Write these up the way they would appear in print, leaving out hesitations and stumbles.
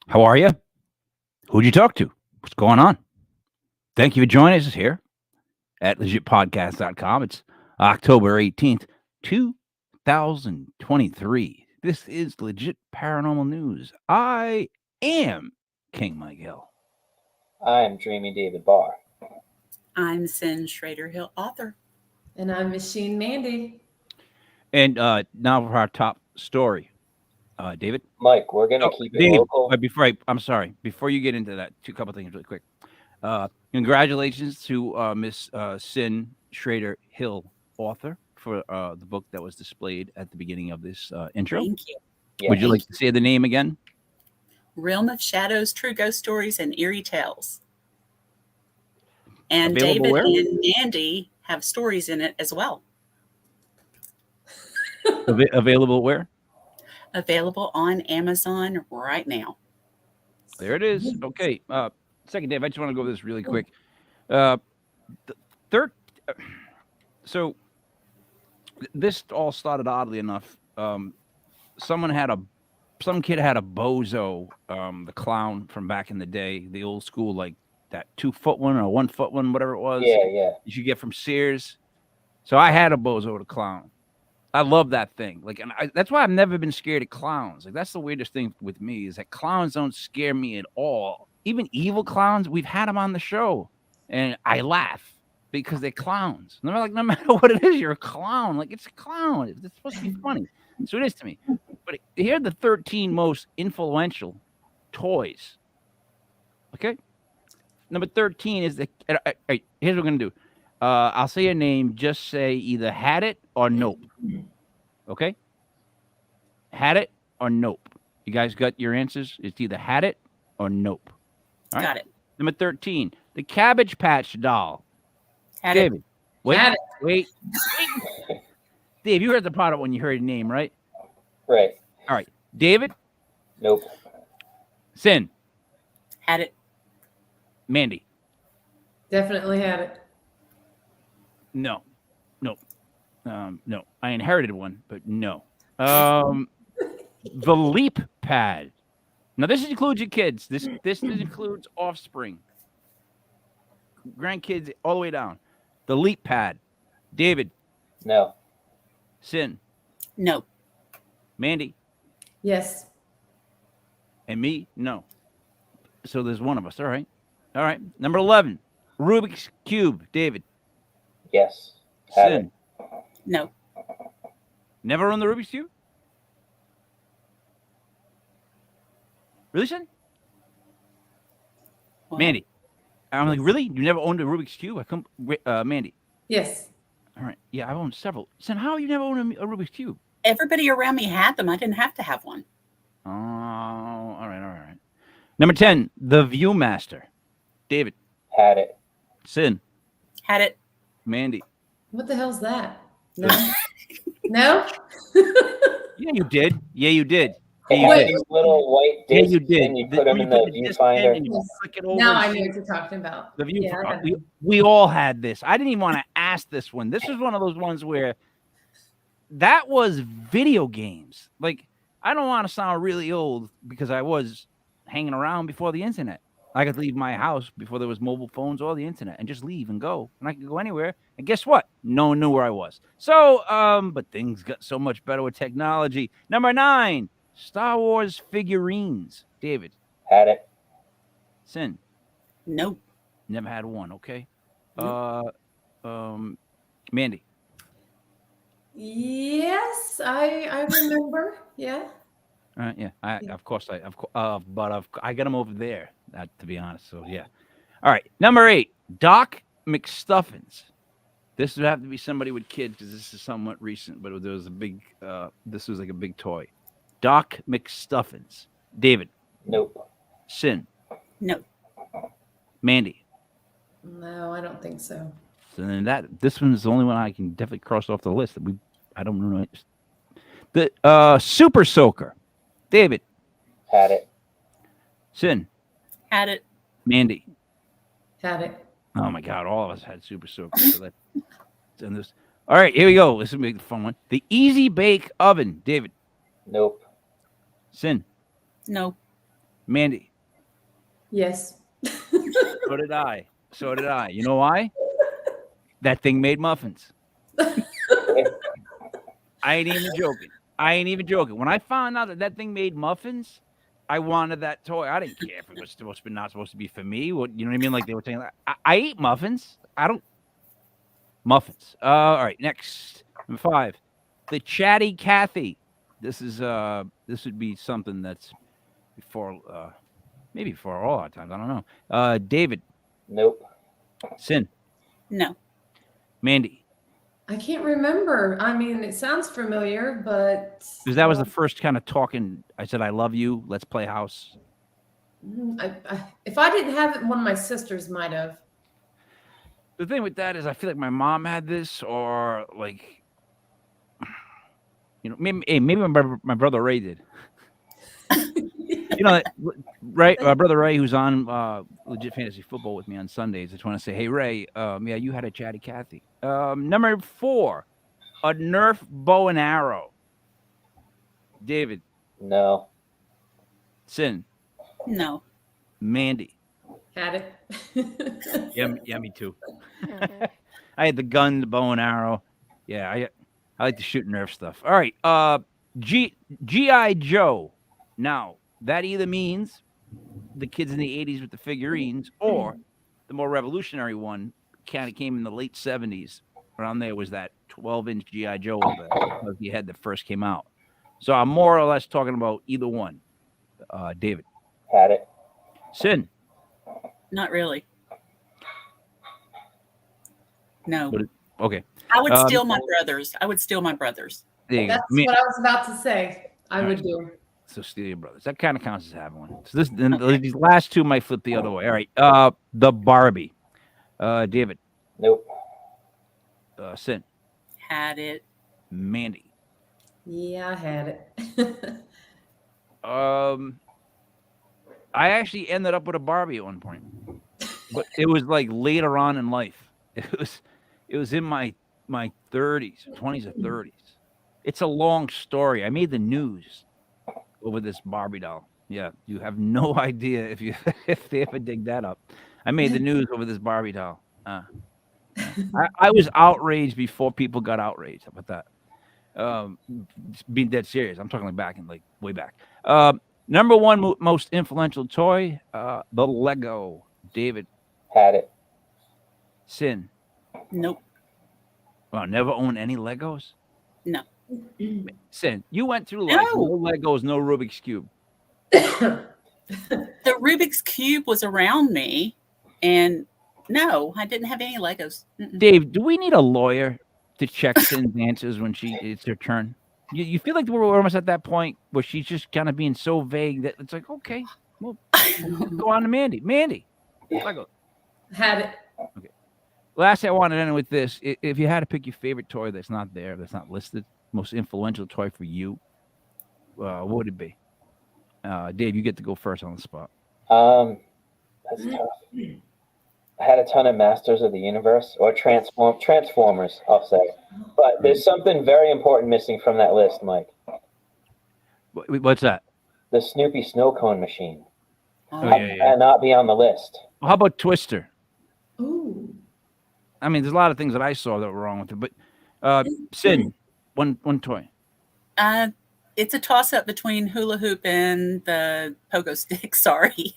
How are you? Who'd you talk to? What's going on? Thank you for joining us here at legitpodcast.com. It's October 18th, 2023. This is Legit Paranormal News. I am King Miguel. I'm Dreamy David Barr. I'm Shrader Hill, author. And I'm Machine Mandy. And now for our top story. David? Mike, we're going to keep it David, local. I'm sorry. Before you get into that, a couple things really quick. Congratulations to Miss Sin Shrader Hill, author, for the book that was displayed at the beginning of this intro. Thank you. Yeah. Would you like to say the name again? Realm of Shadows, True Ghost Stories, and Eerie Tales. And Available David where? and Mandy have stories in it as well. Available where? Available on Amazon right now. There it is. Okay. Second, Dave, I just want to go over this really quick. So this all started oddly enough. Some kid had a bozo, the clown from back in the day, the old school, like that 2-foot one or 1-foot one, whatever it was. Yeah. You should get from Sears. So I had a bozo the clown. I love that thing. Like, and that's why I've never been scared of clowns. Like, that's the weirdest thing with me is that clowns don't scare me at all. Even evil clowns, we've had them on the show, and I laugh because they're clowns. And they're like, no matter what it is, you're a clown. Like, it's a clown. It's supposed to be funny. So it is to me. But here are the 13 most influential toys. Okay? Number 13 is here's what we're going to do. I'll say a name. Just say either had it or nope. Okay? Had it or nope. You guys got your answers? It's either had it or nope. All right? Got it. Number 13, the Cabbage Patch doll. Had David. it. Wait, Had it. wait. Dave, you heard the part when you heard a name, right? Right. All right. David, Nope. Sin, Had it. Mandy. Definitely had it. No. No. I inherited one, but no. The Leap Pad. Now this includes your kids. This includes offspring, grandkids, all the way down. The Leap Pad. David, No. Sin, No. Mandy, Yes. and me. No. So there's one of us. All right. Number 11, Rubik's Cube. David, Yes. Had Sin. No. Never owned the Rubik's Cube? Really, Sin? Well, Mandy. I'm like, really? You never owned a Rubik's Cube? I come, Mandy. Yes. All right. Yeah, I've owned several. Sin, how you never owned a Rubik's Cube? everybody around me had them. I didn't have to have one. Oh, all right. Number 10, the Viewmaster. David, Had it. Sin, Had it. Mandy. What the hell's that? No. No? Yeah, you did. They Yeah, had you did. these little white Yeah, discs, you did. and you put them When in the disc in viewfinder. and you Yes. click it over Now and I see know what you're talking about. the view. Yeah, I got it. We all had this. I didn't even want to ask this one. This was one of those ones where that was video games. Like, I don't want to sound really old because I was hanging around before the internet. I could leave my house before there was mobile phones or the internet and just leave and go. And I could go anywhere. And guess what? No one knew where I was. So, but things got so much better with technology. Number 9, Star Wars figurines. David, Had it. Sin, No. never had one. Okay. Nope. Mandy, Yes, I remember. Yeah. yeah. I got them over there. To be honest. So yeah. All right. Number 8, Doc McStuffins. This would have to be somebody with kids because this is somewhat recent, but there was a big. This was like a big toy. Doc McStuffins. David, Nope. Sin, No. Mandy. No, I don't think so. So then this one is the only one I can definitely cross off the list. I don't know. The Super Soaker. David, Had it. Sin, Had it. Mandy. Had it. Oh my God, all of us had Super Soaker. So and this. All right, here we go. This is gonna be the fun one. The Easy Bake Oven. David, Nope. Sin, No. Mandy. Yes. So did I. So did I. You know why? That thing made muffins. I ain't even joking. I ain't even joking. When I found out that that thing made muffins, I wanted that toy. I didn't care if it was supposed to be not supposed to be for me. What you know what I mean? Like they were saying, I eat muffins. I don't muffins. All right. Next, number 5, the Chatty Cathy. This would be something that's before maybe before all our times. I don't know. David, Nope. Sin, No. Mandy. I can't remember. I mean, it sounds familiar, but Because that was the first kind of talking. I said, I love you. Let's play house. if I didn't have it, one of my sisters might have. The thing with that is I feel like my mom had this or like, maybe my brother Ray did. Right? My brother Ray, who's on Legit Fantasy Football with me on Sundays. I just want to say, hey, Ray, yeah, you had a Chatty Cathy. Number 4, a Nerf bow and arrow. David. No. Sin. No. Mandy. Had it. Yeah, me too. I had the gun, the bow and arrow. Yeah, I like to shoot Nerf stuff. All right. G.I. Joe. Now, that either means the kids in the 80s with the figurines, or the more revolutionary one kind of came in the late 70s. Around there was that 12-inch G.I. Joe that the head that first came out. So I'm more or less talking about either one. David. Had it. Sin. Not really. No. Okay. I would steal my brothers. I would steal my brothers. There you That's go. what I was about to say. I would do. So steal your brothers. That kind of counts as having one. So these last two might flip the other way. All right. The Barbie. David. Nope. Sin. Had it. Mandy. Yeah, I had it. I actually ended up with a Barbie at one point, but it was like later on in life. It was in my 30s, 20s or 30s. It's a long story. I made the news over this Barbie doll. Yeah, you have no idea if they ever dig that up. I made the news over this Barbie doll. I was outraged before people got outraged. How about that? Being dead serious. I'm talking like way back. Number 1 most influential toy, the Lego. David. Had it. Sin. Nope. Well, never owned any Legos? No. Sin, you went through life. No Legos, no Rubik's Cube. The Rubik's Cube was around me, and no, I didn't have any Legos. Dave, do we need a lawyer to check Sin's answers when it's her turn? You feel like we're almost at that point where she's just kind of being so vague that it's like, okay, well, go on to Mandy. Mandy, Lego. Had it. Okay. Last, I wanted to end with this. If you had to pick your favorite toy that's not there, that's not listed, most influential toy for you, what would it be? Dave, you get to go first on the spot. That's tough. I had a ton of Masters of the Universe or Transformers, I'll say. But there's something very important missing from that list, Mike. What's that? The Snoopy snow cone machine. Oh, yeah. Cannot be on the list. Well, how about Twister? Ooh. I mean, there's a lot of things that I saw that were wrong with it, but Sin, one toy. It's a toss-up between hula hoop and the pogo stick. Sorry.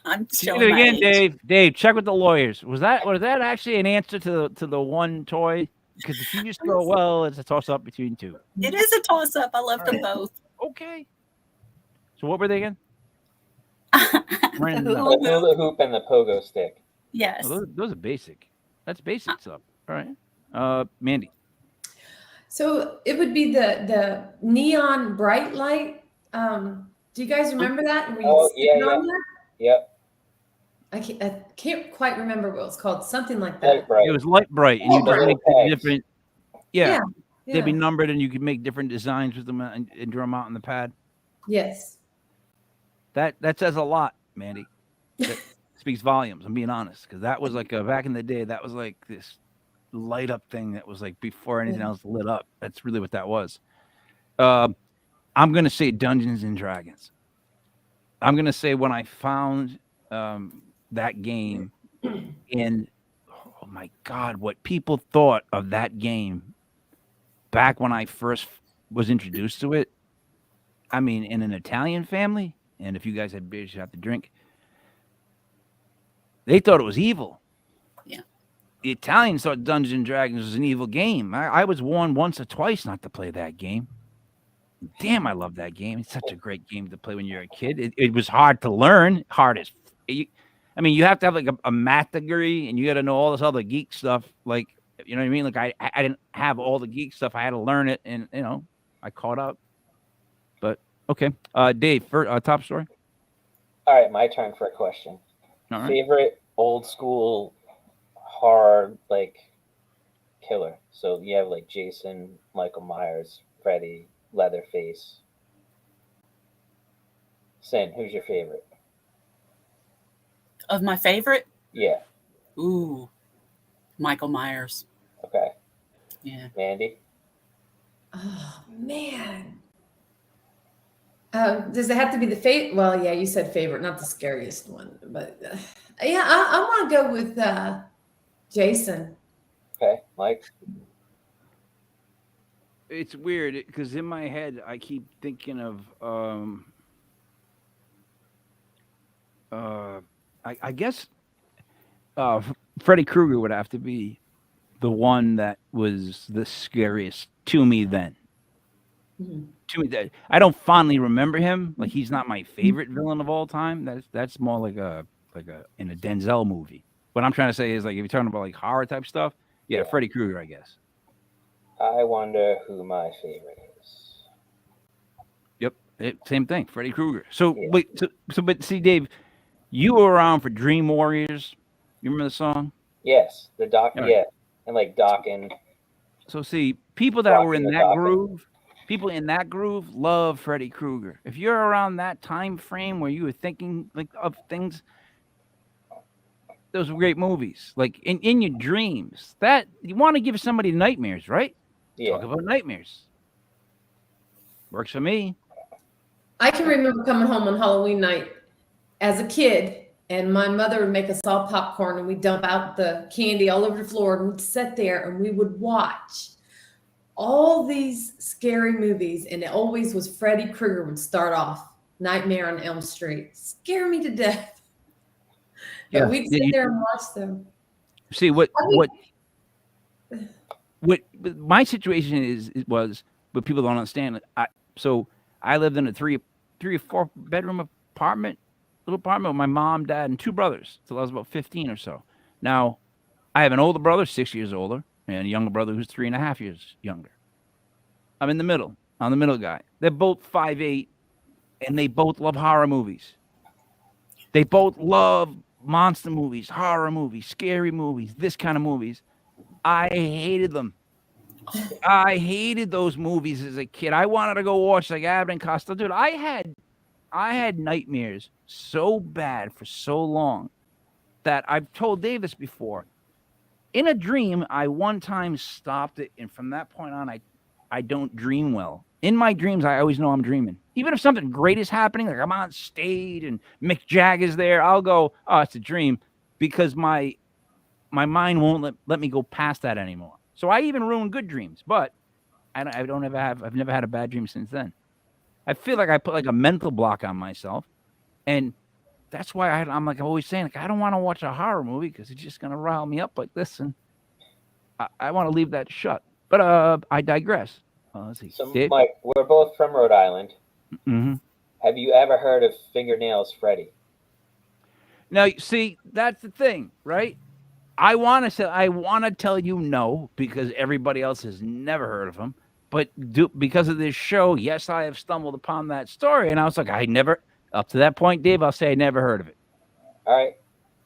I'm showing it my again, age. Dave. Check with the lawyers. Was that actually an answer to the one toy? Because if you just go, well, it's a toss up between two. It is a toss-up. I love them both. Okay. So what were they again? The The hula hoop and the pogo stick. Yes. Oh, those are basic. That's basic stuff. All right. Mandy. So it would be the neon bright light. Do you guys remember that? Where you on that? Yep. I can't quite remember what it was called. Something like that. It was light bright, and you could make different. Yeah, Yeah. they'd be numbered, and you could make different designs with them and draw them out on the pad. Yes. That says a lot, Mandy. That speaks volumes. I'm being honest, because that was like back in the day. That was like this light up thing that was like before anything else lit up. That's really what that was. I'm gonna say Dungeons and Dragons. I'm gonna say when I found that game, and oh my God, what people thought of that game back when I first was introduced to it. I mean, in an Italian family, and if you guys had beers, you have to drink. They thought it was evil. Yeah. The Italians thought Dungeons and Dragons was an evil game. I was warned once or twice not to play that game. Damn, I love that game. It's such a great game to play when you're a kid. It was hard to learn, hard as. I mean, you have to have like a math degree, and you got to know all this other geek stuff. Like, you know what I mean? Like, I didn't have all the geek stuff. I had to learn it, and I caught up. But okay, Dave, for top story. All right, my turn for a question. All right. Favorite old school horror like killer. So you have like Jason, Michael Myers, Freddy, Leatherface. Sin, who's your favorite? Of my favorite? Yeah. Ooh, Michael Myers. Okay. Yeah. Mandy? Oh, man. Does it have to be the favorite? Well, yeah, you said favorite, not the scariest one. But yeah, I want to go with Jason. Okay. Mike? It's weird because in my head I keep thinking of I guess Freddy Krueger would have to be the one that was the scariest to me then. Mm-hmm. To me, that I don't fondly remember him. Like he's not my favorite villain of all time. That's more like a in a Denzel movie. What I'm trying to say is like if you're talking about like horror type stuff, yeah. Freddy Krueger, I guess. I wonder who my favorite is. Yep, same thing, Freddy Krueger. So wait, but see, Dave, you were around for Dream Warriors. You remember the song? Yes, the Doc. Right. Yeah, and like Dawkins. So see, people that were in that groove, people in that groove love Freddy Krueger. If you're around that time frame where you were thinking like of things, those were great movies. Like in your dreams, that you want to give somebody nightmares, right? Yeah. Talk about nightmares. Works for me. I can remember coming home on Halloween night as a kid, and my mother would make us all popcorn, and we'd dump out the candy all over the floor, and we'd sit there and we would watch all these scary movies, and it always was Freddy Krueger would start off. Nightmare on Elm Street. Scare me to death. But we'd sit there and watch them. See what my situation was, but people don't understand it. So I lived in a three or four bedroom little apartment with my mom, dad, and two brothers till I was about 15 or so. Now I have an older brother, 6 years older, and a younger brother who's 3.5 years younger. I'm in the middle. I'm the middle guy. They're both 5'8", and they both love horror movies. They both love monster movies, horror movies, scary movies, this kind of movies. I hated them. I hated those movies as a kid. I wanted to go watch like Abbott and Costello. Dude, I had nightmares so bad for so long that I've told Dave this before. In a dream, I one time stopped it, and from that point on, I don't dream well. In my dreams, I always know I'm dreaming. Even if something great is happening, like I'm on stage and Mick Jagger's there, I'll go, oh, it's a dream, because my mind won't let me go past that anymore. So I even ruin good dreams, but I've never had a bad dream since then. I feel like I put like a mental block on myself, and that's why I'm like always saying, like, I don't want to watch a horror movie because it's just gonna rile me up like this, and I want to leave that shut. But I digress. Let's see. So, Dave? Mike, we're both from Rhode Island. Mm-hmm. Have you ever heard of Fingernails Freddy? Now, see, that's the thing, right? I want to tell you no, because everybody else has never heard of him. But because of this show, yes, I have stumbled upon that story, and I was like, up to that point, Dave, I'll say I never heard of it. All right.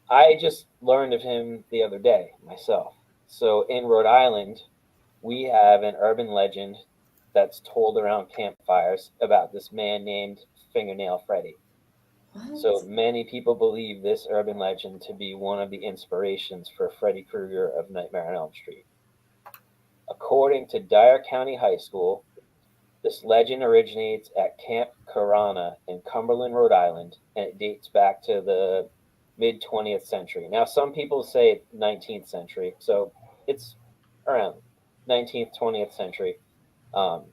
I just learned of him the other day myself. So in Rhode Island, we have an urban legend that's told around campfires about this man named Fingernail Freddy. What? So many people believe this urban legend to be one of the inspirations for Freddy Krueger of Nightmare on Elm Street. According to Dyer County High School, This legend originates at Camp Corona in Cumberland, Rhode Island, and it dates back to the mid 20th century. Now, some people say 19th century, so it's around 19th, 20th century. Um,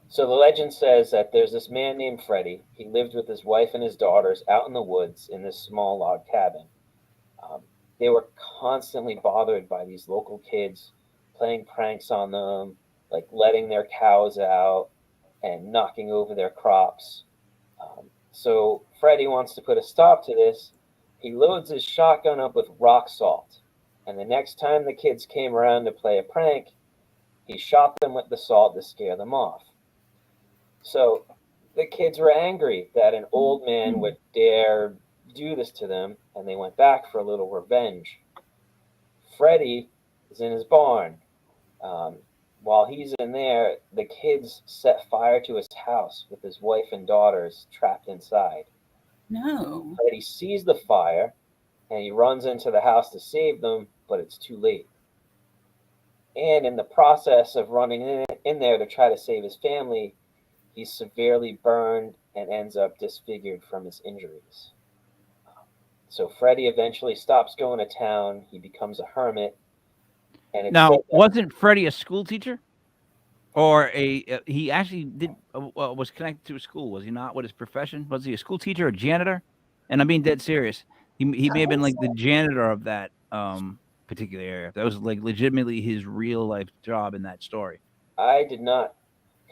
so the legend says that there's this man named Freddie. He lived with his wife and his daughters out in the woods in this small log cabin. Um, they were constantly bothered by these local kids playing pranks on them, like letting their cows out and knocking over their crops. So Freddie wants to put a stop to this. He loads his shotgun up with rock salt, and the next time the kids came around to play a prank, he shot them with the salt to scare them off. So the kids were angry that an old man would dare do this to them, and they went back for a little revenge. Freddie is in his barn. While he's in there, the kids set fire to his house with his wife and daughters trapped inside. No. Freddie sees the fire and he runs into the house to save them, but it's too late. And in the process of running in there to try to save his family, he's severely burned and ends up disfigured from his injuries. So Freddie eventually stops going to town. He becomes a hermit. And now, wasn't Freddie a school teacher, or he actually did was connected to a school? Was he not? What his profession was? He a school teacher or janitor? And I'm being dead serious. He may have been like the janitor of that particular area. That was like legitimately his real life job in that story. I did not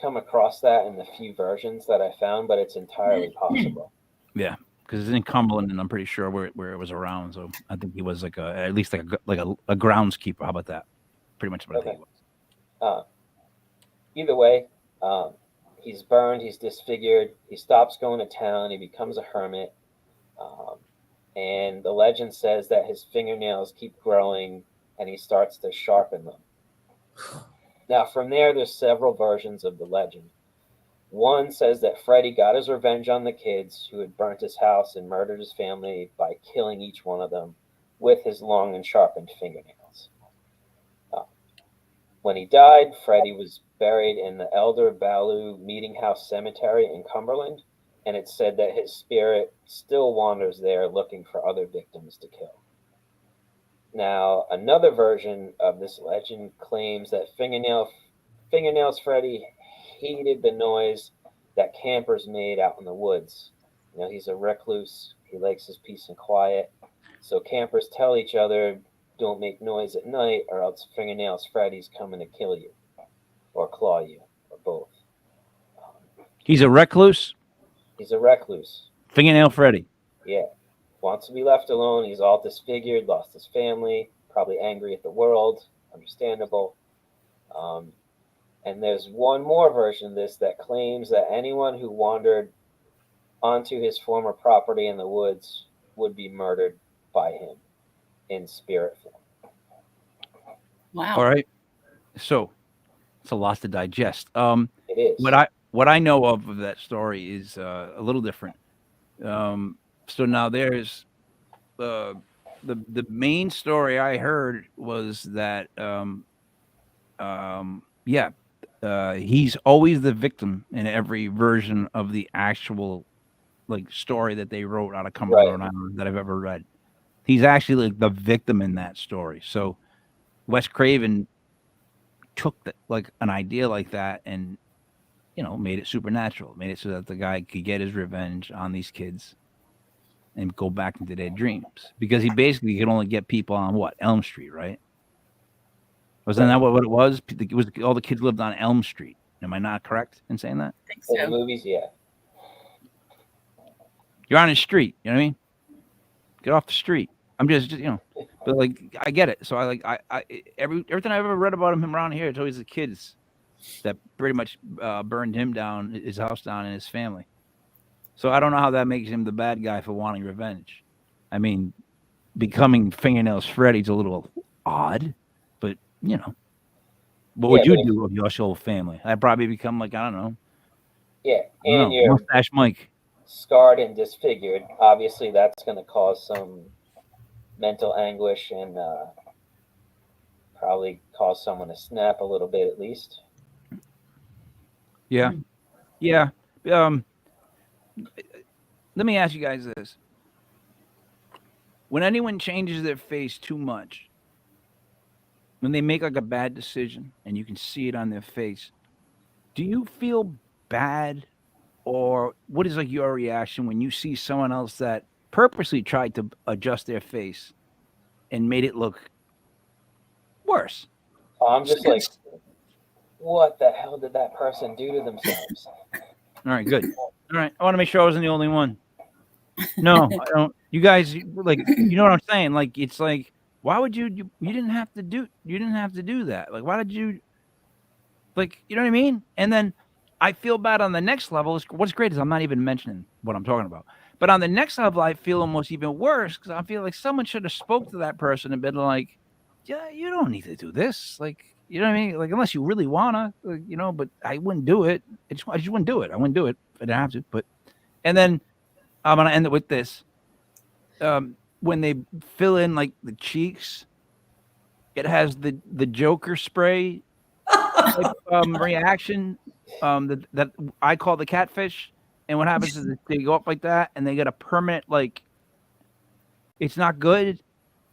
come across that in the few versions that I found, but it's entirely possible. Yeah. Because it's in Cumberland, and I'm pretty sure where it was around. So I think he was like at least like a groundskeeper. How about that? Pretty much what I think it was. Either way, he's burned, he's disfigured, he stops going to town, he becomes a hermit, and the legend says that his fingernails keep growing, and he starts to sharpen them. Now, from there's several versions of the legend. One says that Freddie got his revenge on the kids who had burnt his house and murdered his family by killing each one of them with his long and sharpened fingernails. When he died, Freddie was buried in the Elder Ballou Meeting House Cemetery in Cumberland, and it's said that his spirit still wanders there looking for other victims to kill. Now, another version of this legend claims that Fingernails Freddie hated the noise that campers made out in the woods. You know, he's a recluse. He likes his peace and quiet. So campers tell each other, don't make noise at night or else Fingernails Freddy's coming to kill you or claw you or both. He's a recluse? He's a recluse. Fingernail Freddy. Yeah. Wants to be left alone. He's all disfigured, lost his family, probably angry at the world. Understandable. And there's one more version of this that claims that anyone who wandered onto his former property in the woods would be murdered by him in spirit form. Wow. All right. So it's a lot to digest. It is. What I know of that story is a little different. So now there's the main story I heard was that he's always the victim in every version of the actual like story that they wrote out of Cumberland, Rhode Island that I've ever read. He's actually like the victim in that story. So Wes Craven took like an idea like that and made it supernatural, made it so that the guy could get his revenge on these kids and go back into their dreams, because he basically could only get people on Elm Street, right? Wasn't that what it was? It was all the kids lived on Elm Street. Am I not correct in saying that? I think so. In the movies, yeah. You're on the street, you know what I mean? Get off the street. I'm just but like I get it. So I everything I've ever read about him around here, it's always the kids that pretty much burned him down, his house down, and his family. So I don't know how that makes him the bad guy for wanting revenge. I mean, becoming Fingernails Freddy's a little odd, but what would you do with your whole family? I'd probably become like, I don't know. Yeah, and you're Mustache Mike. Scarred and disfigured. Obviously, that's going to cause some mental anguish and probably cause someone to snap a little bit at least. Yeah. Yeah. Let me ask you guys this. When anyone changes their face too much, when they make like a bad decision and you can see it on their face, do you feel bad, or what is like your reaction when you see someone else that purposely tried to adjust their face and made it look worse? I'm just like, what the hell did that person do to themselves? All right, good. All right, I want to make sure I wasn't the only one. No, I don't. You guys, like, you know what I'm saying? Like, it's like, why would you didn't have to do that? Like, why did you, like, you know what I mean? And then I feel bad on the next level. What's great is I'm not even mentioning what I'm talking about. But on the next level, I feel almost even worse because I feel like someone should have spoke to that person and been like, yeah, you don't need to do this. Like, you know what I mean? Like, unless you really wanna, you know, but I wouldn't do it. I just wouldn't do it. I wouldn't do it. I didn't have to. But, and then I'm gonna end it with this. When they fill in like the cheeks, it has the Joker spray type, reaction that I call the catfish. And what happens is they go up like that and they get a permanent, like, it's not good.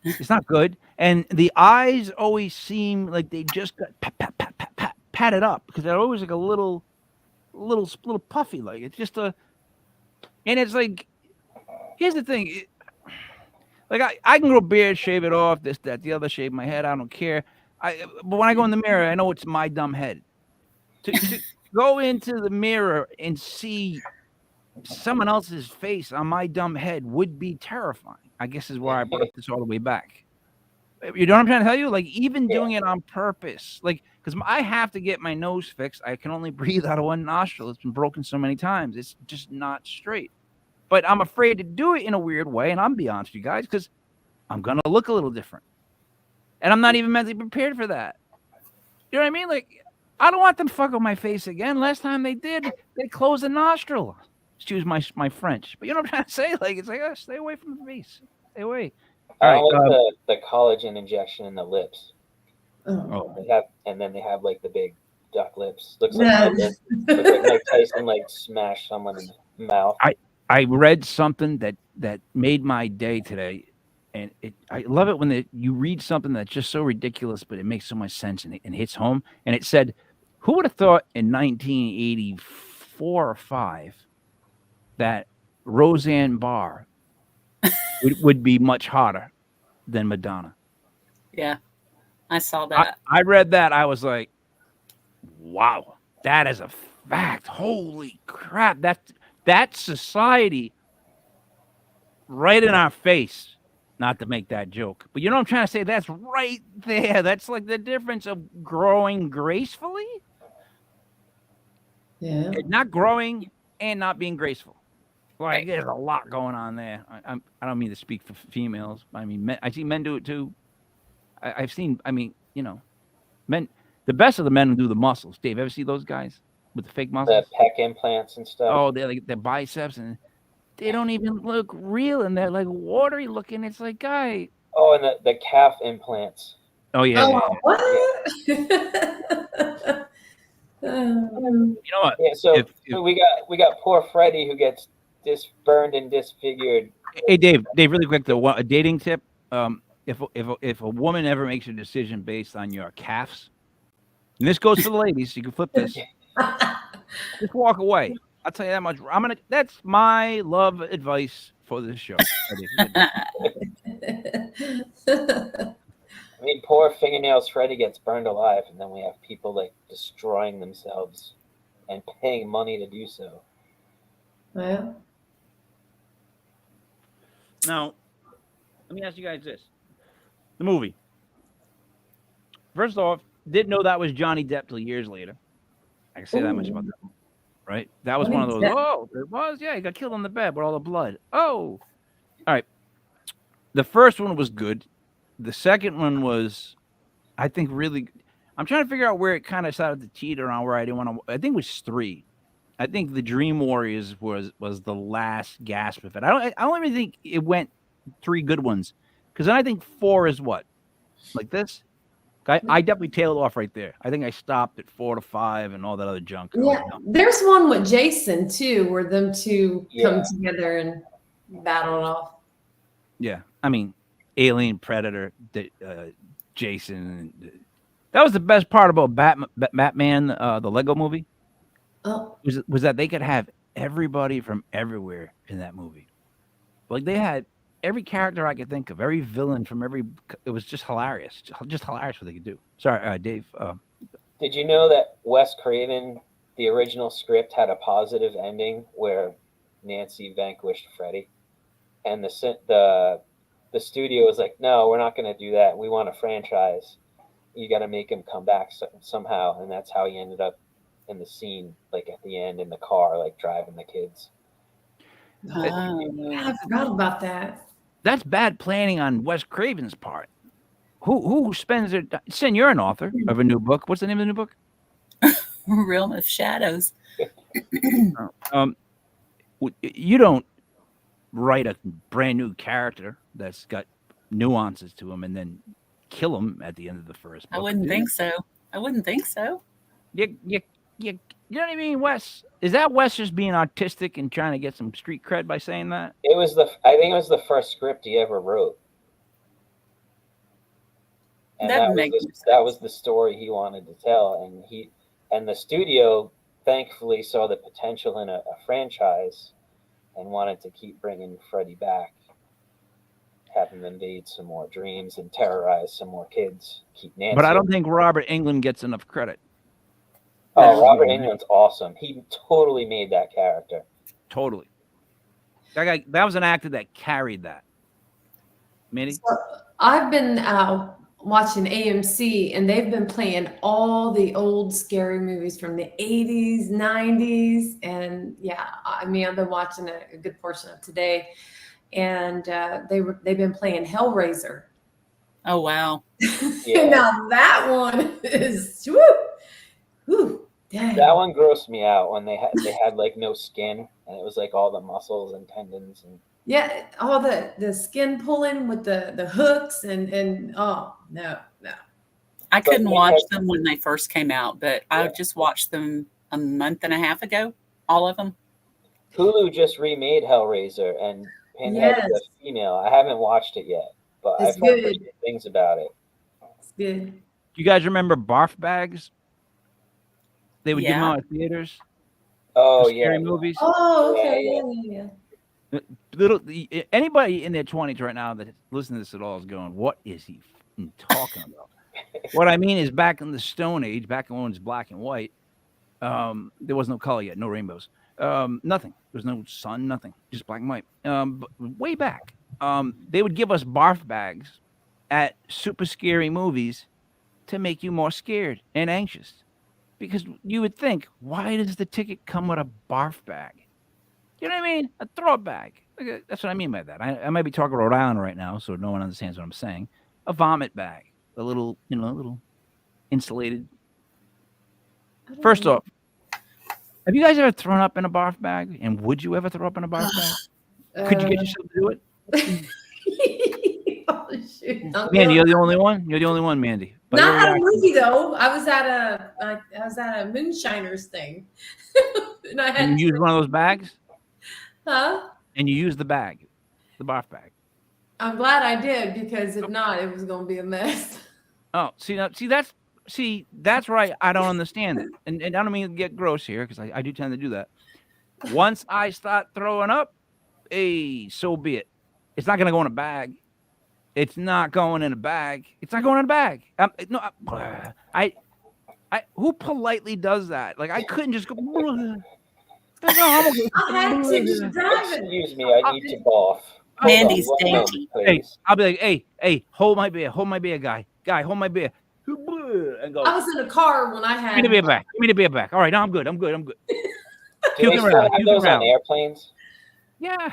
It's not good. And the eyes always seem like they just got patted up because they're always like a little puffy. Like, it's just and it's like, here's the thing. Like, I can grow a beard, shave it off, this, that, the other, shave my head. I don't care. But when I go in the mirror, I know it's my dumb head. To go into the mirror and see someone else's face on my dumb head would be terrifying. I guess is where I brought this all the way back. You know what I'm trying to tell you? Like, even doing it on purpose, like, because I have to get my nose fixed. I can only breathe out of one nostril. It's been broken so many times. It's just not straight. But I'm afraid to do it in a weird way, and I'm be honest with you guys, because I'm gonna look a little different, and I'm not even mentally prepared for that. You know what I mean? Like, I don't want them to fuck with my face again. Last time they did, they closed the nostril. Excuse my French, but you know what I'm trying to say? Like, it's like, stay away from the face. Stay away. I don't like the collagen injection in the lips. Oh. And then they have like the big duck lips. Looks like Mike Tyson like smashed someone in the mouth. I read something that made my day today, and I love it when you read something that's just so ridiculous, but it makes so much sense and it hits home. And it said, who would have thought in 1984 or 5 that Roseanne Barr would be much hotter than Madonna? Yeah, I saw that. I read that. I was like, wow, that is a fact. Holy crap. That's society right in our face. Not to make that joke, but you know what I'm trying to say? That's right there. That's like the difference of growing gracefully. Yeah. Not growing and not being graceful. Like, there's a lot going on there. I don't mean to speak for females. I mean, I see men do it too. I've seen, I mean, you know, men, the best of the men do the muscles. Dave, ever see those guys with the fake muscles? The pec implants and stuff. Oh, they're like their biceps, and they don't even look real, and they're like watery looking. It's like, guy. Oh, and the calf implants. Oh, yeah. Oh, what? You know what? Yeah, so we got poor Freddie who gets burned and disfigured. Hey, Dave, really quick though, a dating tip. If a woman ever makes a decision based on your calves, and this goes for the ladies, you can flip this. Just walk away. I'll tell you that much. That's my love advice for this show. I mean, poor fingernails Freddy gets burned alive, and then we have people like destroying themselves and paying money to do so. Well, now, let me ask you guys this: the movie. First off, didn't know that was Johnny Depp till years later. I can say that much about that movie, right? That was one of those. Oh, it was. Yeah, he got killed on the bed with all the blood. Oh, all right. The first one was good. The second one was, I think, really. I'm trying to figure out where it kind of started to teeter on where I didn't want to. I think it was 3. I think the Dream Warriors was the last gasp of it. I don't even think it went 3 good ones, because then I think 4 is what, like this, I definitely tailed off right there. I think I stopped at 4 to 5 and all that other junk. Yeah, there's one with Jason too, where them two come Yeah. together and battle it off. Yeah, I mean, Alien, Predator, Jason. That was the best part about Batman, the Lego movie. Oh, Was that they could have everybody from everywhere in that movie. Like they had every character I could think of, every villain from every. It was just hilarious, just hilarious what they could do. Sorry, Dave. Did you know that Wes Craven, the original script, had a positive ending where Nancy vanquished Freddy, and the studio was like, "No, we're not going to do that. We want a franchise. You got to make him come back somehow," and that's how he ended up in the scene, like at the end in the car, like driving the kids. I forgot about that. That's bad planning on Wes Craven's part. Who spends their time? Sin, you're an author of a new book. What's the name of the new book? Realm of Shadows. You don't write a brand new character that's got nuances to him and then kill him at the end of the first book. I wouldn't think so. I wouldn't think so. You know what I mean, Wes? Is that Wes just being artistic and trying to get some street cred by saying that? I think it was the first script he ever wrote. And that was the story he wanted to tell, and the studio thankfully saw the potential in a franchise and wanted to keep bringing Freddy back, have him invade some more dreams and terrorize some more kids. Keep Nancy. But I don't think Robert Englund gets enough credit. Oh, Robert Englund's awesome. He totally made that character. Totally. That was an actor that carried that. Mandy? So I've been watching AMC, and they've been playing all the old scary movies from the 80s, 90s. And yeah, I mean, I've been watching a good portion of today. And they've been playing Hellraiser. Oh, wow. Yeah. Now that one is, whoo, dang. That one grossed me out when they had like no skin, and it was like all the muscles and tendons and Yeah, all the skin pulling with the hooks and oh no. I couldn't watch them when they first came out, but I just watched them a month and a half ago, all of them. Hulu just remade Hellraiser, and Pinhead's a female. I haven't watched it yet, but I've heard good things about it. It's good. Do you guys remember barf bags? They would give them out at theaters. Oh, scary movies. Oh, okay. Yeah. Anybody in their 20s right now that listens to this at all is going, what is he talking about? What I mean is back in the Stone Age, back when it was black and white, there was no color yet, no rainbows, nothing. There was no sun, nothing, just black and white. But way back, they would give us barf bags at super scary movies to make you more scared and anxious. Because you would think, why does the ticket come with a barf bag? You know what I mean? A throw bag. That's what I mean by that. I might be talking Rhode Island right now, so no one understands what I'm saying. A vomit bag, a little insulated. First off, have you guys ever thrown up in a barf bag? And would you ever throw up in a barf bag? Could you get yourself to do it? Oh, shoot. Mandy, you're the only one. You're the only one, Mandy. Not at a movie though. I was at a moonshiners thing, and you used one of those bags. Huh? And you used the bag, the barf bag. I'm glad I did, because if not, it was going to be a mess. Oh, that's right. I don't understand it, and I don't mean to get gross here, because I do tend to do that. Once I start throwing up, so be it. It's not going to go in a bag. It's not going in a bag. It's not going in a bag. I who politely does that? Like, I couldn't just go. I had to drive it. Excuse me, I need to golf. Mandy's dainty. Hey, I'll be like, hey, hold my beer, guy, hold my beer. And go. I was in a car when I had. Give me the beer back. All right, now I'm good. Do they still have those on airplanes? Yeah,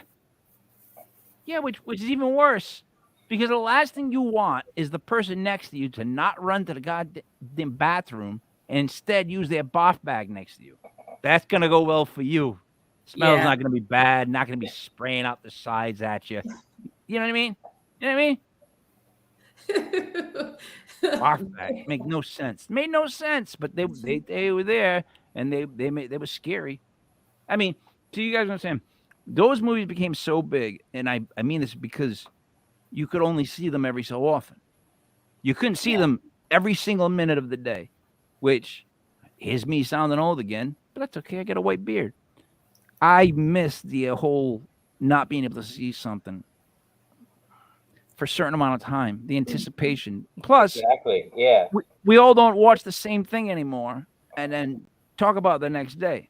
which is even worse, because the last thing you want is the person next to you to not run to the goddamn bathroom and instead use their barf bag next to you. That's gonna go well for you. Smell's not gonna be bad. Not gonna be spraying out the sides at you. You know what I mean? Barf back. Make no sense. Made no sense, but they were there and they were scary. I mean, so you guys understand, those movies became so big, and I mean this because you could only see them every so often. You couldn't see them every single minute of the day, which here's me sounding old again, but that's okay. I got a white beard. I miss the whole not being able to see something for a certain amount of time, the anticipation. Plus, Exactly. Yeah. we all don't watch the same thing anymore and then talk about it the next day.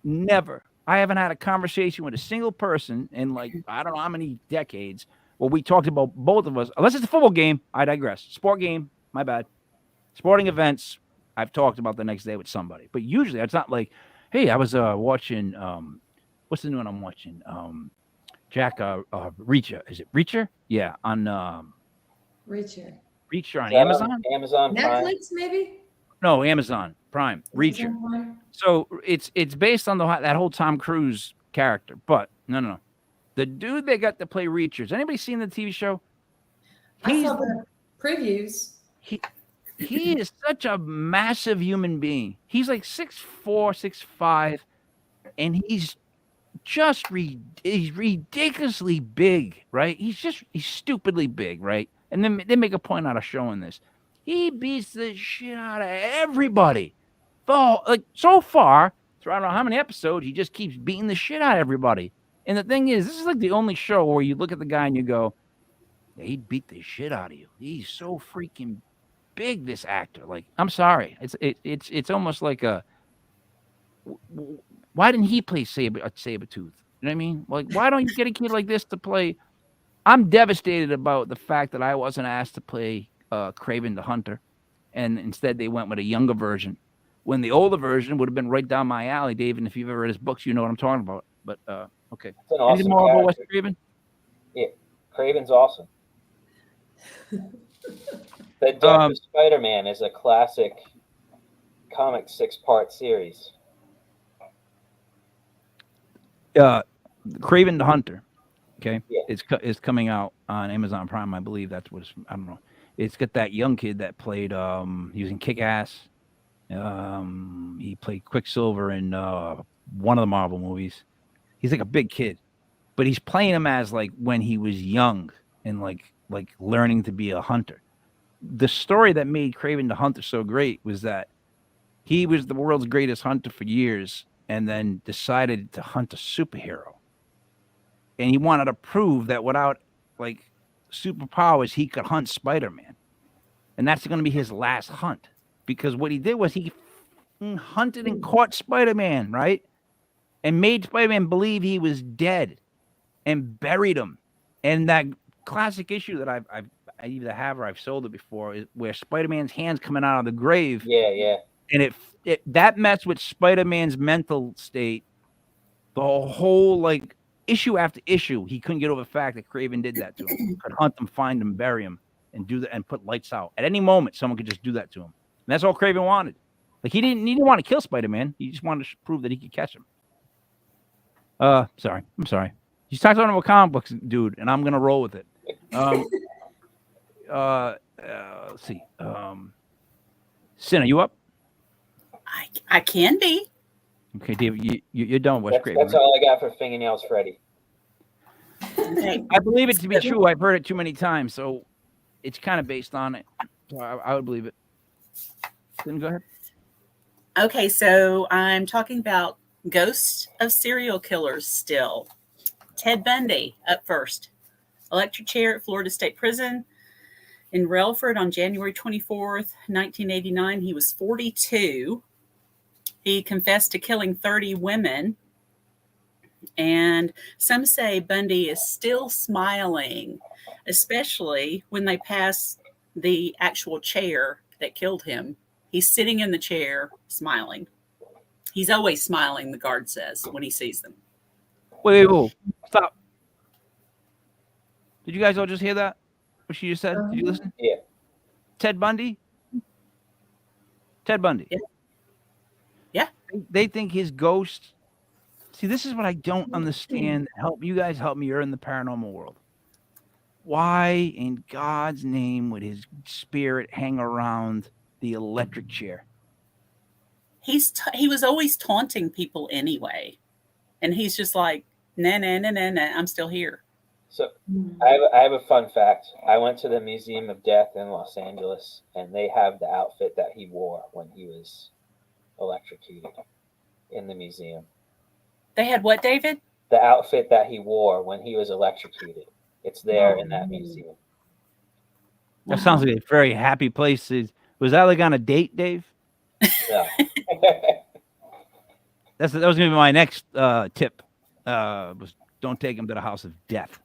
Never. I haven't had a conversation with a single person in like, I don't know how many decades where we talked about both of us, unless it's a football game. I digress. Sport game, my bad. Sporting events, I've talked about the next day with somebody. But usually it's not like, hey, I was watching, what's the new one I'm watching? Jack Reacher. Is it Reacher? Yeah, on Reacher. Reacher on Is that Amazon. Amazon Prime? Netflix, maybe? No, Amazon Prime. Reacher. Amazon Prime? So it's based on that whole Tom Cruise character, but no. The dude they got to play Reacher. Has anybody seen the TV show? I saw the previews. He is such a massive human being. He's like 6'4", 6'5", and he's just he's ridiculously big, right? He's stupidly big, right? And then they make a point out of showing this. He beats the shit out of everybody. So far, through I don't know how many episodes, he just keeps beating the shit out of everybody. And the thing is, this is like the only show where you look at the guy and you go, yeah, he'd beat the shit out of you. He's so freaking big, this actor. Like, I'm sorry. It's almost like why didn't he play Sabretooth? You know what I mean? Like, why don't you get a kid like this to play? I'm devastated about the fact that I wasn't asked to play Kraven the Hunter, and instead they went with a younger version. When the older version would have been right down my alley, Dave. And if you've ever read his books, you know what I'm talking about. But okay. It's an awesome Anything more about Wes character. Craven? Yeah, Craven's awesome. The Death of Spider-Man is a classic comic 6-part series. Kraven the Hunter. Okay, Yeah. it's coming out on Amazon Prime, I believe. That's what I don't know. It's got that young kid that played using Kick-Ass. He played Quicksilver in one of the Marvel movies. He's like a big kid, but he's playing him as like when he was young and like learning to be a hunter. The story that made Kraven the Hunter so great was that he was the world's greatest hunter for years and then decided to hunt a superhero. And he wanted to prove that without like superpowers, he could hunt Spider-Man. And that's going to be his last hunt. Because what he did was he hunted and caught Spider-Man, right? And made Spider-Man believe he was dead and buried him. And that classic issue that I either have or I've sold it before is where Spider-Man's hand's coming out of the grave. Yeah. And that messed with Spider-Man's mental state. The whole like issue after issue, he couldn't get over the fact that Kraven did that to him. Could hunt him, find him, bury him, and do that and put lights out. At any moment, someone could just do that to him. And that's all Kraven wanted. Like he didn't want to kill Spider-Man. He just wanted to prove that he could catch him. Sorry. I'm sorry. You talked about comic books, dude, and I'm gonna roll with it. Let's see. Sin, are you up? I can be. Okay, David, you're done with Kraven. That's all I got for Fingernails Freddy. Okay. I believe it to be true. I've heard it too many times, so it's kind of based on it. So I would believe it. Then go ahead. Okay, so I'm talking about ghosts of serial killers still. Ted Bundy up first. Electric chair at Florida State Prison in Relford on January 24th, 1989. He was 42. He confessed to killing 30 women. And some say Bundy is still smiling, especially when they pass the actual chair that killed him. He's sitting in the chair smiling. He's always smiling, the guard says, when he sees them. Wait, stop. Did you guys all just hear that? What she just said? Did you listen? Yeah. Ted Bundy? Ted Bundy. Yeah. They think his ghost. See, this is what I don't understand. Help me. You're in the paranormal world. why in God's name would his spirit hang around the electric chair? He was always taunting people anyway, and he's just like, nah, nah, nah, nah, nah, I'm still here. So I have a fun fact. I went to the Museum of Death in Los Angeles, and they have the outfit that he wore when he was electrocuted in the museum. They had what, David? The outfit that he wore when he was electrocuted. It's there in that museum. That sounds like a very happy place. Was that like on a date, Dave? No. That was going to be my next tip. Was don't take him to the house of death.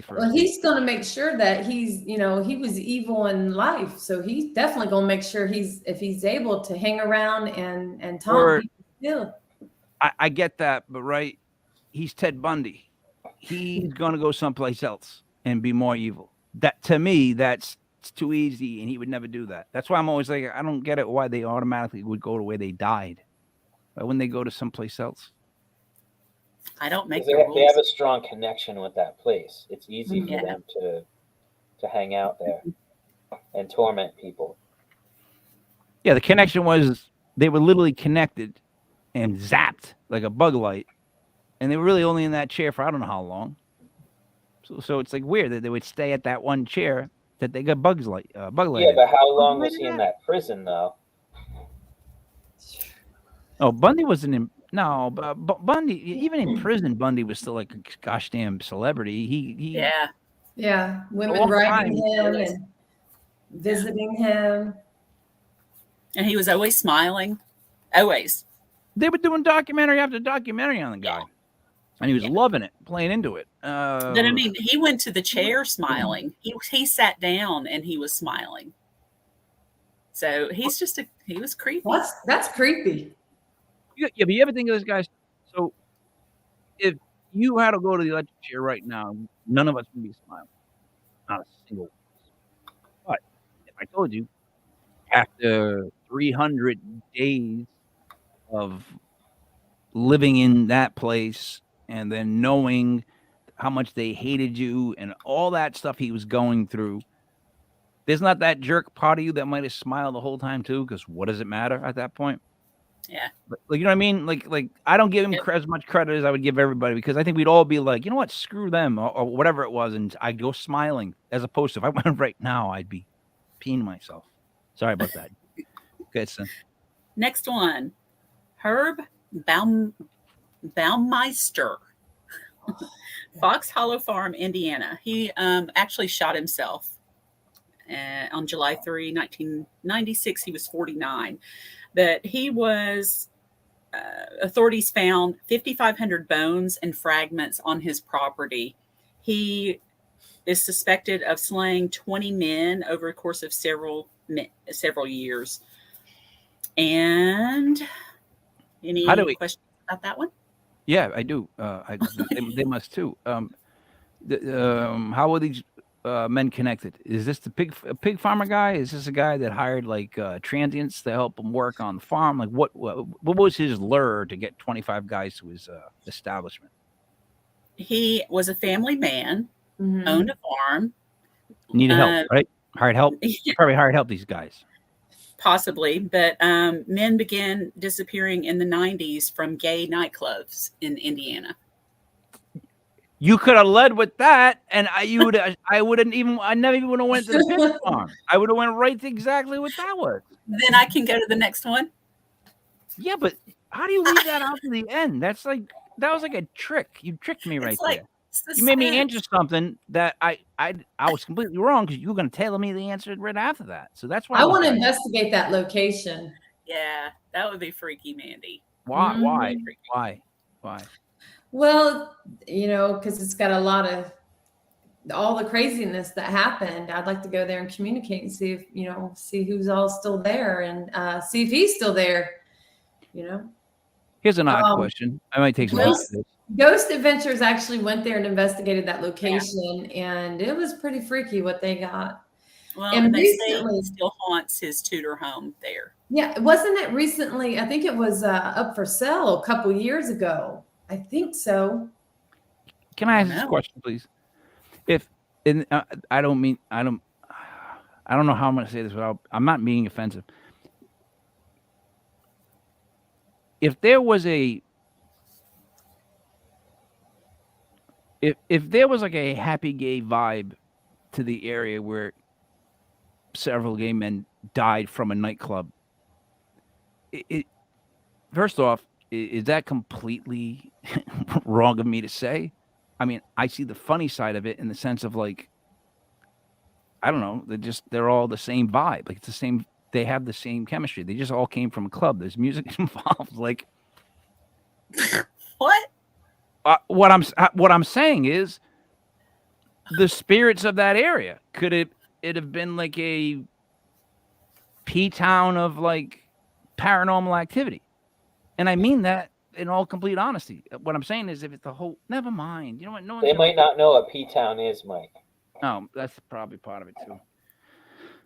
Well, he's going to make sure that he was evil in life. So he's definitely going to make sure if he's able to hang around and taunt people still. I get that, but right, he's Ted Bundy. He's going to go someplace else and be more evil. That, to me, it's too easy, and he would never do that. That's why I'm always like, I don't get it why they automatically would go to where they died. Why wouldn't they go to someplace else? I don't make they have a strong connection with that place. It's easy for them to hang out there and torment people. Yeah, the connection was they were literally connected and zapped like a bug light, and they were really only in that chair for I don't know how long. So it's like weird that they would stay at that one chair that they got bug light. Yeah, but how long was he in that prison though? Oh, Bundy wasn't in. No, but Bundy, even in prison, Bundy was still like a gosh damn celebrity. He women writing him and visiting him, and he was always smiling, always. They were doing documentary after documentary on the guy, and he was loving it, playing into it. But I mean, he went to the chair smiling. He sat down and he was smiling. So he was creepy. That's creepy. Yeah, but you ever think of this, guys? So if you had to go to the electric chair right now, none of us would be smiling. Not a single one. But if I told you, after 300 days of living in that place and then knowing how much they hated you and all that stuff he was going through, there's not that jerk part of you that might have smiled the whole time too, because what does it matter at that point? Yeah. Like, you know what I mean? Like I don't give him as much credit as I would give everybody, because I think we'd all be like, you know what, screw them or whatever it was. And I'd go smiling, as opposed to if I went right now, I'd be peeing myself. Sorry about that. Okay, son. Next one, Herb Baumeister, Fox Hollow Farm, Indiana. He actually shot himself on July 3, 1996. He was 49. But he was, authorities found 5,500 bones and fragments on his property. He is suspected of slaying 20 men over a course of several years. And any questions about that one? Yeah, I do. They must too. How were these men connected? Is this the pig farmer guy? Is this a guy that hired like transients to help him work on the farm? Like what was his lure to get 25 guys to his establishment? He was a family man, owned a farm. Needed help, right? Hired help. Probably hired help, these guys. Possibly, but men began disappearing in the 90s from gay nightclubs in Indiana. You could have led with that, and I never even would have went to the pig farm. I would have went right to exactly what that was. Then I can go to the next one. Yeah, but how do you leave that out to the end? That was like a trick. You tricked me right there. You made me answer something that I was completely wrong, because you were going to tell me the answer right after that. So that's why I want to investigate that location. Yeah, that would be freaky, Mandy. Why? Why? Well, because it's got a lot of all the craziness that happened. I'd like to go there and communicate and see if, see who's all still there and see if he's still there, Here's an odd question. I might take some Ghost Adventures actually went there and investigated that location, and it was pretty freaky what they got. Well, and they say he still haunts his Tudor home there. Yeah, wasn't it recently? I think it was up for sale a couple years ago. I think so. Can I ask this question, please? If and I don't mean I don't know how I'm going to say this without. I'm not being offensive. If there was a if there was like a happy gay vibe to the area where several gay men died from a nightclub, it first off, is that completely wrong of me to say? I mean, I see the funny side of it in the sense of like, I don't know, they're all the same vibe. Like it's the same. They have the same chemistry. They just all came from a club. There's music involved. Like What? what I'm saying is the spirits of that area could it have been like a P town of like paranormal activity, and I mean that in all complete honesty. What I'm saying is, if it's the whole, never mind. You know what? No one's They gonna, might not know what P-Town is, Mike. oh, that's probably part of it too.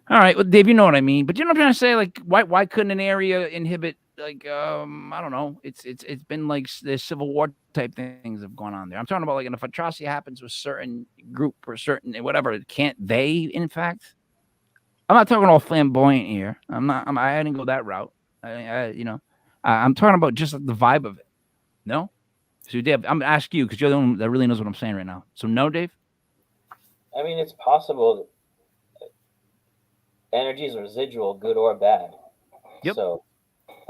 All right, well, Dave, you know what I mean. But you know what I'm trying to say? Like, why couldn't an area inhibit? Like, I don't know. It's been like there's civil war type things have gone on there. I'm talking about like, if atrocity happens to a certain group or certain whatever, can't they? In fact, I'm not talking all flamboyant here. I didn't go that route. I'm talking about just like the vibe of it. No. So, Dave, I'm gonna ask you because you're the one that really knows what I'm saying right now. So, no, Dave. I mean, it's possible that energy is residual, good or bad. Yep. So,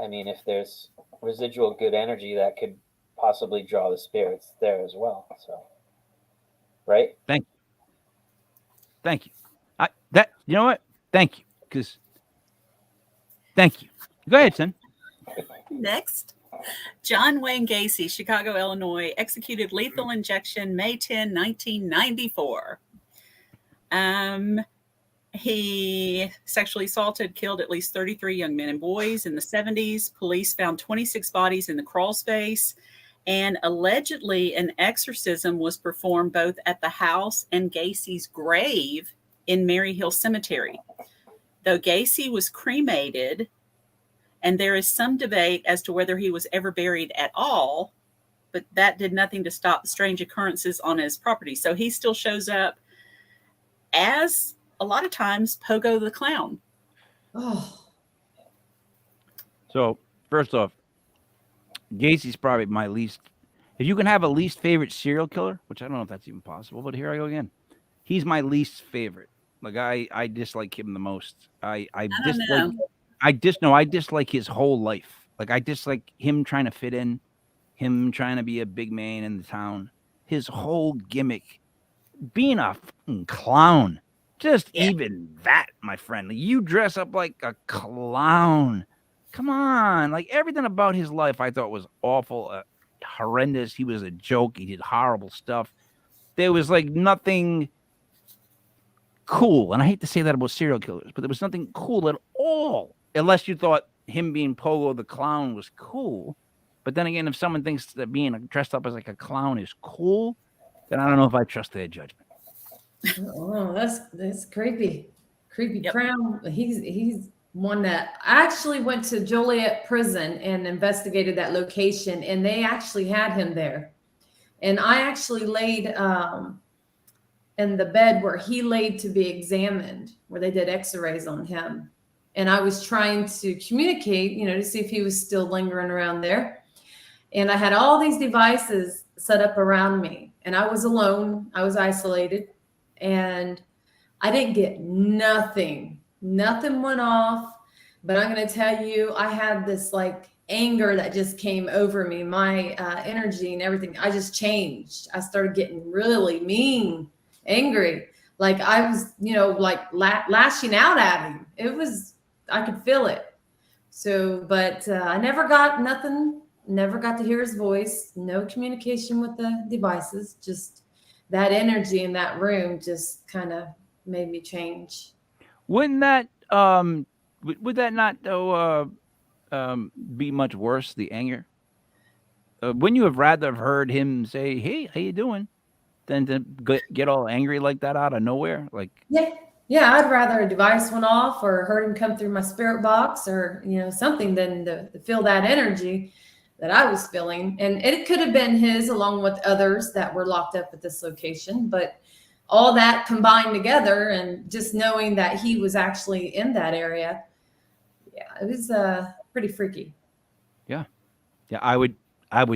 I mean, if there's residual good energy, that could possibly draw the spirits there as well. So, right? Thank you. You know what? Thank you. Thank you. Go ahead, son. Next, John Wayne Gacy, Chicago, Illinois, executed lethal injection May 10, 1994. He sexually assaulted, killed at least 33 young men and boys in the 70s. Police found 26 bodies in the crawl space, and allegedly an exorcism was performed both at the house and Gacy's grave in Maryhill Cemetery. Though Gacy was cremated, and there is some debate as to whether he was ever buried at all, but that did nothing to stop the strange occurrences on his property. So he still shows up as, a lot of times, Pogo the Clown. Oh, So, first off, Gacy's probably my least. If you can have a least favorite serial killer, which I don't know if that's even possible, but here I go again. He's my least favorite. Like I dislike him the most. I dislike his whole life. Like I dislike him trying to fit in, him trying to be a big man in the town. His whole gimmick, being a fucking clown. Just even that, my friend. Like, you dress up like a clown. Come on. Like everything about his life I thought was awful, horrendous. He was a joke. He did horrible stuff. There was like nothing cool. And I hate to say that about serial killers, but there was nothing cool at all. Unless you thought him being Pogo the Clown was cool. But then again, if someone thinks that being dressed up as like a clown is cool, then I don't know if I trust their judgment. oh, that's creepy. Creepy Crown. He's one that I actually went to Joliet prison and investigated that location, and they actually had him there. And I actually laid in the bed where he laid to be examined, where they did x-rays on him. And I was trying to communicate, to see if he was still lingering around there. And I had all these devices set up around me, and I was alone. I was isolated, and I didn't get nothing. Nothing went off. But I'm going to tell you, I had this like anger that just came over me, my energy and everything. I just changed. I started getting really mean, angry. Like I was, lashing out at him. I could feel it. So, but I never got nothing, never got to hear his voice, no communication with the devices, just that energy in that room just kind of made me change. Wouldn't that would that not though be much worse, the anger? Wouldn't you have rather have heard him say, "Hey, how you doing," than to get all angry like that out of nowhere? Like, yeah, I'd rather a device went off or heard him come through my spirit box or something than to feel that energy that I was feeling. And it could have been his along with others that were locked up at this location, but all that combined together, and just knowing that he was actually in that area, yeah, it was pretty freaky. Yeah, I would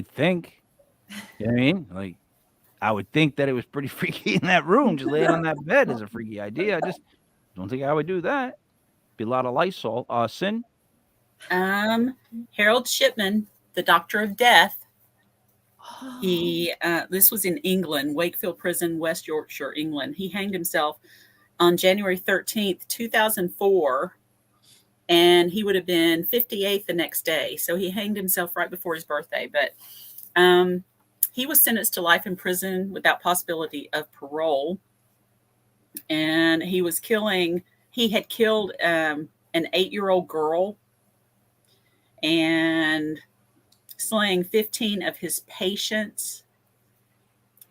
think. You know what I mean? Like, I would think that it was pretty freaky in that room. Just laying on that bed is a freaky idea. I just don't think I would do that. Be a lot of Lysol. Sin. Harold Shipman, the Doctor of Death. He this was in England, Wakefield Prison, West Yorkshire, England. He hanged himself on January 13th, 2004, and he would have been 58 the next day. So he hanged himself right before his birthday. But he was sentenced to life in prison without possibility of parole. And he had killed an 8-year-old girl and slaying 15 of his patients.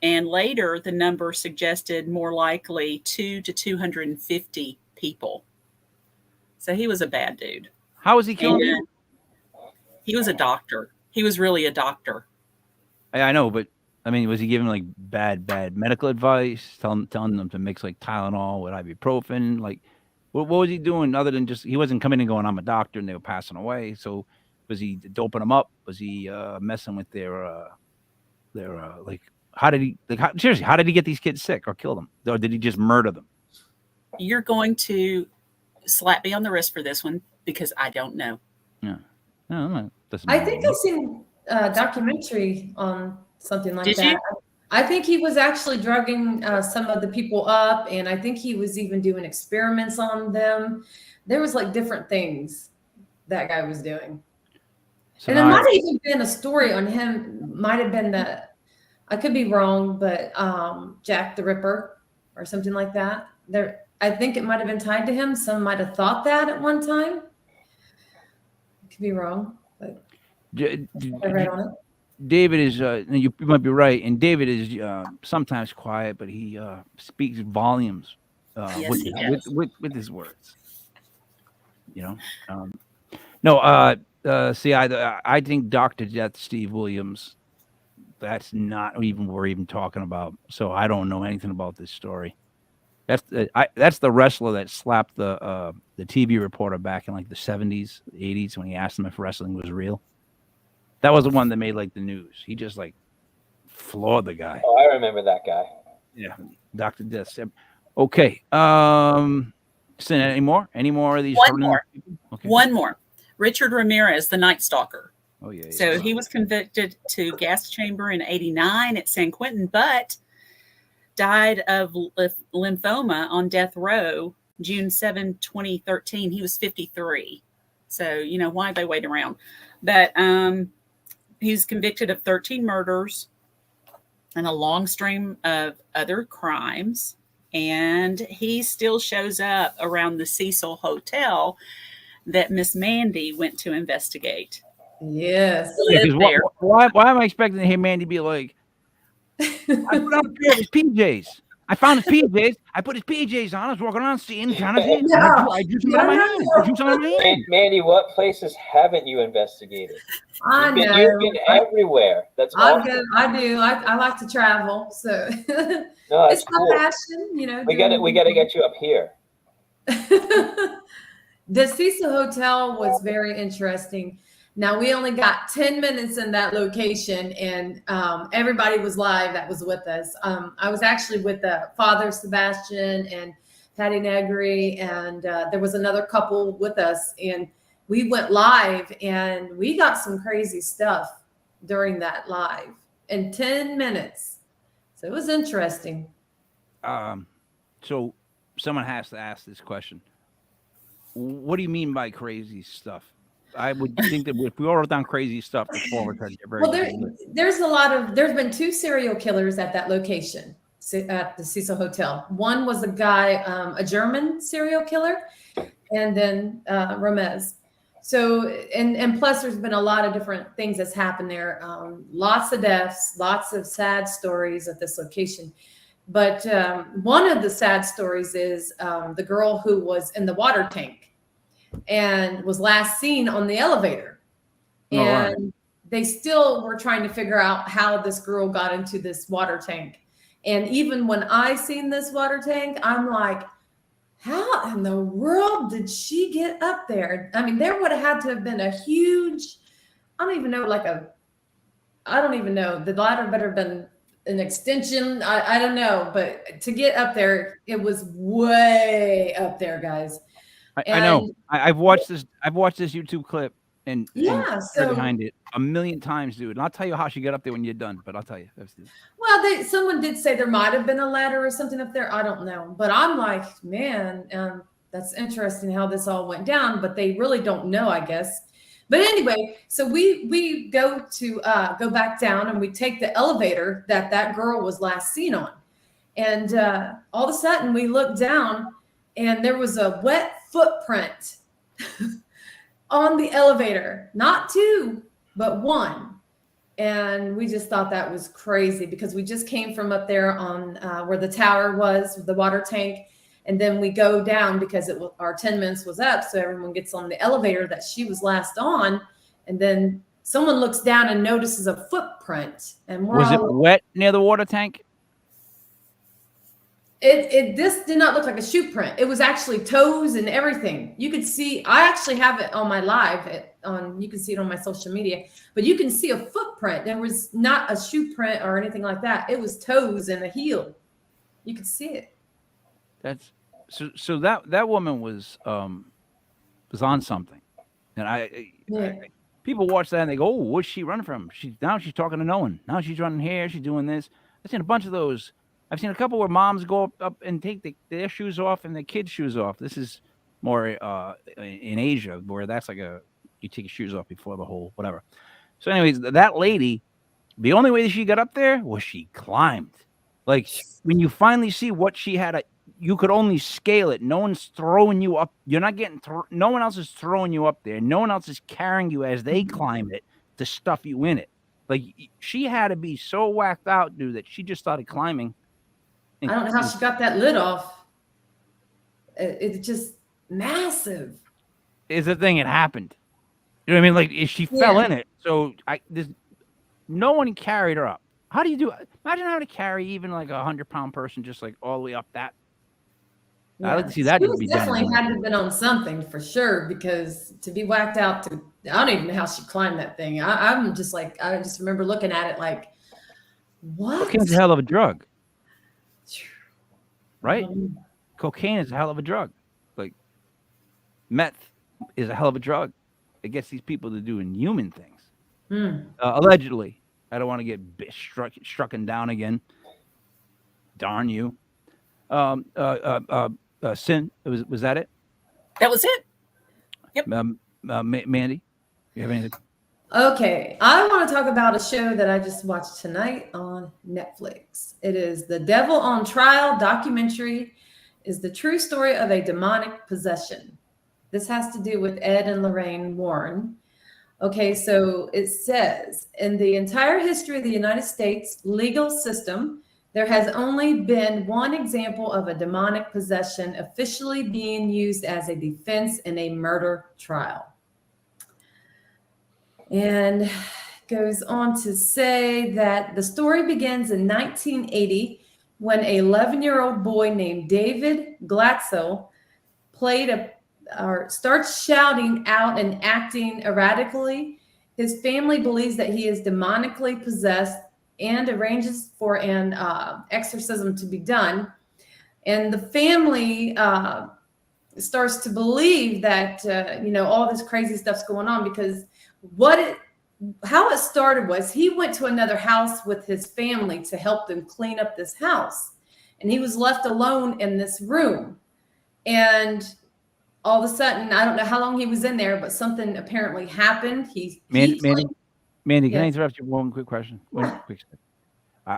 And later, the number suggested more likely 2 to 250 people. So he was a bad dude. How was he killing you? He was a doctor. He was really a doctor. I know, but I mean, was he giving like bad medical advice, telling them to mix like Tylenol with ibuprofen? Like, what was he doing other than just, he wasn't coming and going, I'm a doctor, and they were passing away. So was he doping them up? Was he messing with their like, how did he, like, seriously, how did he get these kids sick or kill them? Or did he just murder them? You're going to slap me on the wrist for this one because I don't know. Yeah. No, I think I've seen a documentary on something like Did that. you? I think he was actually drugging some of the people up, and I think he was even doing experiments on them. There was like different things that guy was doing. So And there might have even been a story on him, might have been that, I could be wrong, but Jack the Ripper or something like that. I think it might have been tied to him. Some might have thought that at one time. I could be wrong, but I read on it. David is, you might be right, and David is sometimes quiet, but he speaks volumes Yes, he does. with his words. You know, see, I think Dr. Death, Steve Williams, that's not even what we're even talking about. So I don't know anything about this story. That's the wrestler that slapped the TV reporter back in like the 70s, 80s when he asked him if wrestling was real. That was the one that made like the news. He just like floored the guy. Oh, I remember that guy. Yeah, Dr. Death. Okay. Sin, any more? Any more of these? One more. Okay. One more. Richard Ramirez, the Night Stalker. Oh yeah. So he was convicted to gas chamber in '89 at San Quentin, but died of lymphoma on death row June 7, 2013. He was 53. So, you know, why they wait around? But he's convicted of 13 murders and a long string of other crimes. And he still shows up around the Cecil Hotel that Miss Mandy went to investigate. Yes. Yeah, why am I expecting to hear Mandy be like, I put on a pair of his PJs. I found his PJs. I put his PJs on. I was walking around seeing kind of thing. I drew some on my hand. I drew some on my hand. Mandy, what places haven't you investigated? I know. You've been everywhere. That's awesome. I do. I like to travel, so No, that's it's my cool. passion. You know, We got to get you up here. The Cecil Hotel was very interesting. Now, we only got 10 minutes in that location, and everybody was live that was with us. I was actually with Father Sebastian and Patty Negri, and there was another couple with us, and we went live, and we got some crazy stuff during that live in 10 minutes. So it was interesting. So someone has to ask this question. What do you mean by crazy stuff? I would think that if we all wrote down crazy stuff, the forward card very well, there's been 2 serial killers at that location at the Cecil Hotel. One was a guy, a German serial killer, and then Ramez. So, and plus there's been a lot of different things that's happened there. Lots of deaths, lots of sad stories at this location. But one of the sad stories is the girl who was in the water tank and was last seen on the elevator. And they still were trying to figure out how this girl got into this water tank. And even when I seen this water tank, I'm like, how in the world did she get up there? I mean, there would have had to have been a huge, I don't even know, I don't even know. The ladder better have been an extension. I don't know, but to get up there, it was way up there, guys. I know. I've watched this YouTube clip and Yeah, so behind it a million times, dude. And I'll tell you how she got up there when you're done. But I'll tell you. well, someone did say there might have been a ladder or something up there. I don't know, but I'm like, man, that's interesting how this all went down. But they really don't know, I guess. But anyway, so we go back down and we take the elevator that girl was last seen on, and all of a sudden we look down and there was a wet footprint on the elevator, not two, but one. And we just thought that was crazy because we just came from up there on where the tower was, the water tank. And then we go down because our 10 minutes was up. So everyone gets on the elevator that she was last on. And then someone looks down and notices a footprint. And was it wet near the water tank? This did not look like a shoe print. It was actually toes and everything. You could see, I actually have it on my live you can see it on my social media, but you can see a footprint. There was not a shoe print or anything like that. It was toes and a heel. You could see it. That's so that woman was on something. And people watch that and they go, oh, what's she running from? She's talking to no one. Now she's running here. She's doing this. I've seen a bunch of those. I've seen a couple where moms go up and take their shoes off and their kids' shoes off. This is more in Asia where that's like you take your shoes off before the whole whatever. So anyways, that lady, the only way that she got up there was she climbed. Like when you finally see what she had, you could only scale it. No one's throwing you up. You're not getting, no one else is throwing you up there. No one else is carrying you as they climb it to stuff you in it. Like she had to be so whacked out, dude, that she just started climbing. I don't know how she got that lid off. It's just massive. It's the thing. It happened. You know what I mean? Like she fell in it. So no one carried her up. How do you do it? Imagine having to carry even like 100-pound person just like all the way up that. Yeah. I'd like to see that. She definitely had to have been on something for sure, because to be whacked out I don't even know how she climbed that thing. I'm just like, I just remember looking at it like, what? Cocaine's a hell of a drug. Right? Cocaine is a hell of a drug. Like meth is a hell of a drug. It gets these people to do inhuman things. Allegedly. I don't want to get strucken down again. Darn you. Sin. Was that it? That was it. Yep. Mandy, you have anything? Okay, I want to talk about a show that I just watched tonight on Netflix. It is The Devil on Trial documentary. Is the true story of a demonic possession. This has to do with Ed and Lorraine Warren. Okay, so it says, in the entire history of the United States legal system, there has only been one example of a demonic possession officially being used as a defense in a murder trial. And goes on to say that the story begins in 1980 when an 11-year-old boy named David Glatzel starts shouting out and acting erratically. His family believes that he is demonically possessed and arranges for an exorcism to be done. And the family starts to believe that, all this crazy stuff's going on, because how it started was he went to another house with his family to help them clean up this house. And he was left alone in this room. And all of a sudden, I don't know how long he was in there, but something apparently happened. Mandy, can Yes. I interrupt you one quick question?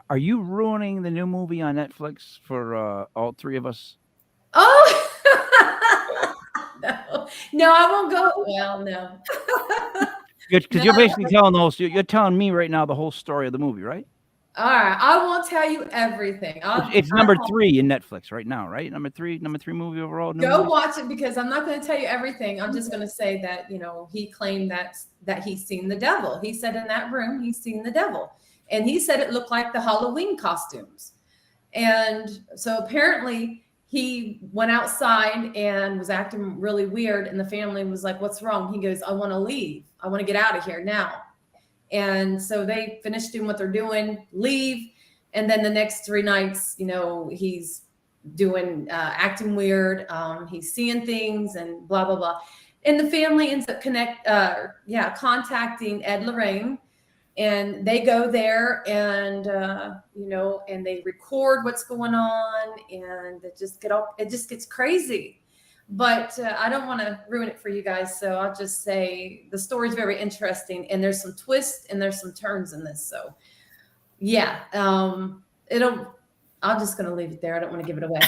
Are you ruining the new movie on Netflix for all three of us? Oh, no, I won't go. Well, no. Because you're basically telling you're telling me right now the whole story of the movie, right? All right, I won't tell you everything. It's number 3 in Netflix right now, right? Number three movie overall. Go watch it, because I'm not going to tell you everything. I'm just going to say that he claimed that he's seen the devil. He said in that room he's seen the devil, and he said it looked like the Halloween costumes. And so apparently he went outside and was acting really weird. And the family was like, what's wrong? He goes, I want to leave. I want to get out of here now. And so they finished doing what they're doing, leave. And then the next 3 nights, you know, he's doing, acting weird. He's seeing things and blah, blah, blah. And the family ends up contacting Ed Lorraine. And they go there and, you know, and they record what's going on, and it just gets crazy. But I don't want to ruin it for you guys. So I'll just say the story's very interesting, and there's some twists and there's some turns in this. So yeah, I'm just going to leave it there. I don't want to give it away.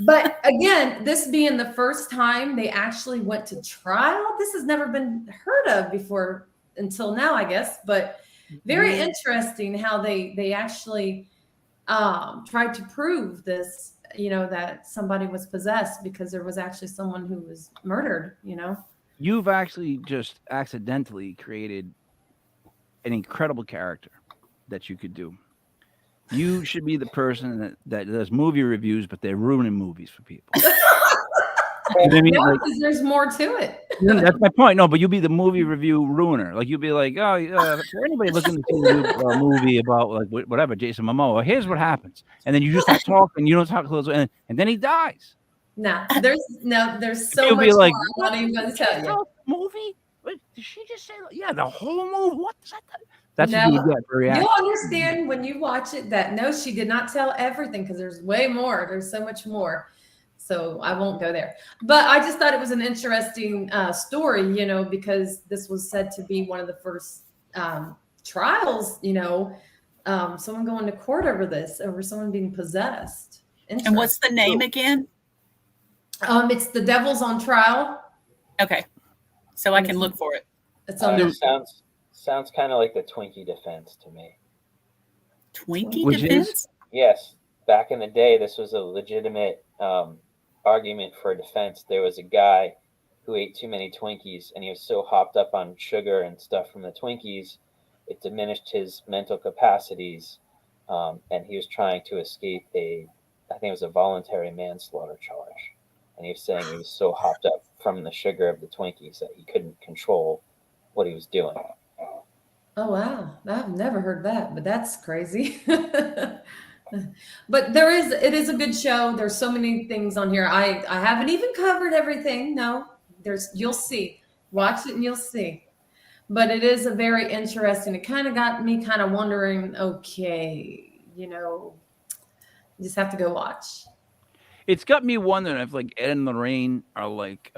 But again, this being the first time they actually went to trial, this has never been heard of before until now, I guess. But very interesting how they actually tried to prove this, you know, that somebody was possessed, because there was actually someone who was murdered, you know. You've actually just accidentally created an incredible character that you could do. You should be the person that does movie reviews, but they're ruining movies for people. You know what I mean? No, like, because there's more to it. that's my point. No, but you'll be the movie review ruiner. Like, you'll be like, for anybody looking to see a movie about like whatever, Jason Momoa, here's what happens, and then you just start talking. You don't talk close, and then he dies. No, there's so You'll much be like, more. I'm not even going to tell you. Movie? Wait, did she just say? Yeah, the whole movie. What is that? That's No, what you get for reaction. You'll understand when you watch it that no, she did not tell everything, because there's way more. There's so much more. So I won't go there. But I just thought it was an interesting story, you know, because this was said to be one of the first trials, you know, someone going to court over someone being possessed. And what's the name again? It's The Devil's on Trial. Okay. So I can look for it. It's on the Sounds kind of like the Twinkie defense to me. Twinkie Which defense? is? Yes. Back in the day, this was a legitimate argument for defense. There was a guy who ate too many Twinkies, and he was so hopped up on sugar and stuff from the Twinkies, it diminished his mental capacities, and he was trying to escape I think it was a voluntary manslaughter charge. And he was saying he was so hopped up from the sugar of the Twinkies that he couldn't control what he was doing. Oh, wow. I've never heard that, but that's crazy. But it is a good show. There's so many things on here. I haven't even covered everything. No, you'll see. Watch it and you'll see. But it is a very interesting. It kind of got me kind of wondering, okay, you know, you just have to go watch. It's got me wondering if like Ed and Lorraine are like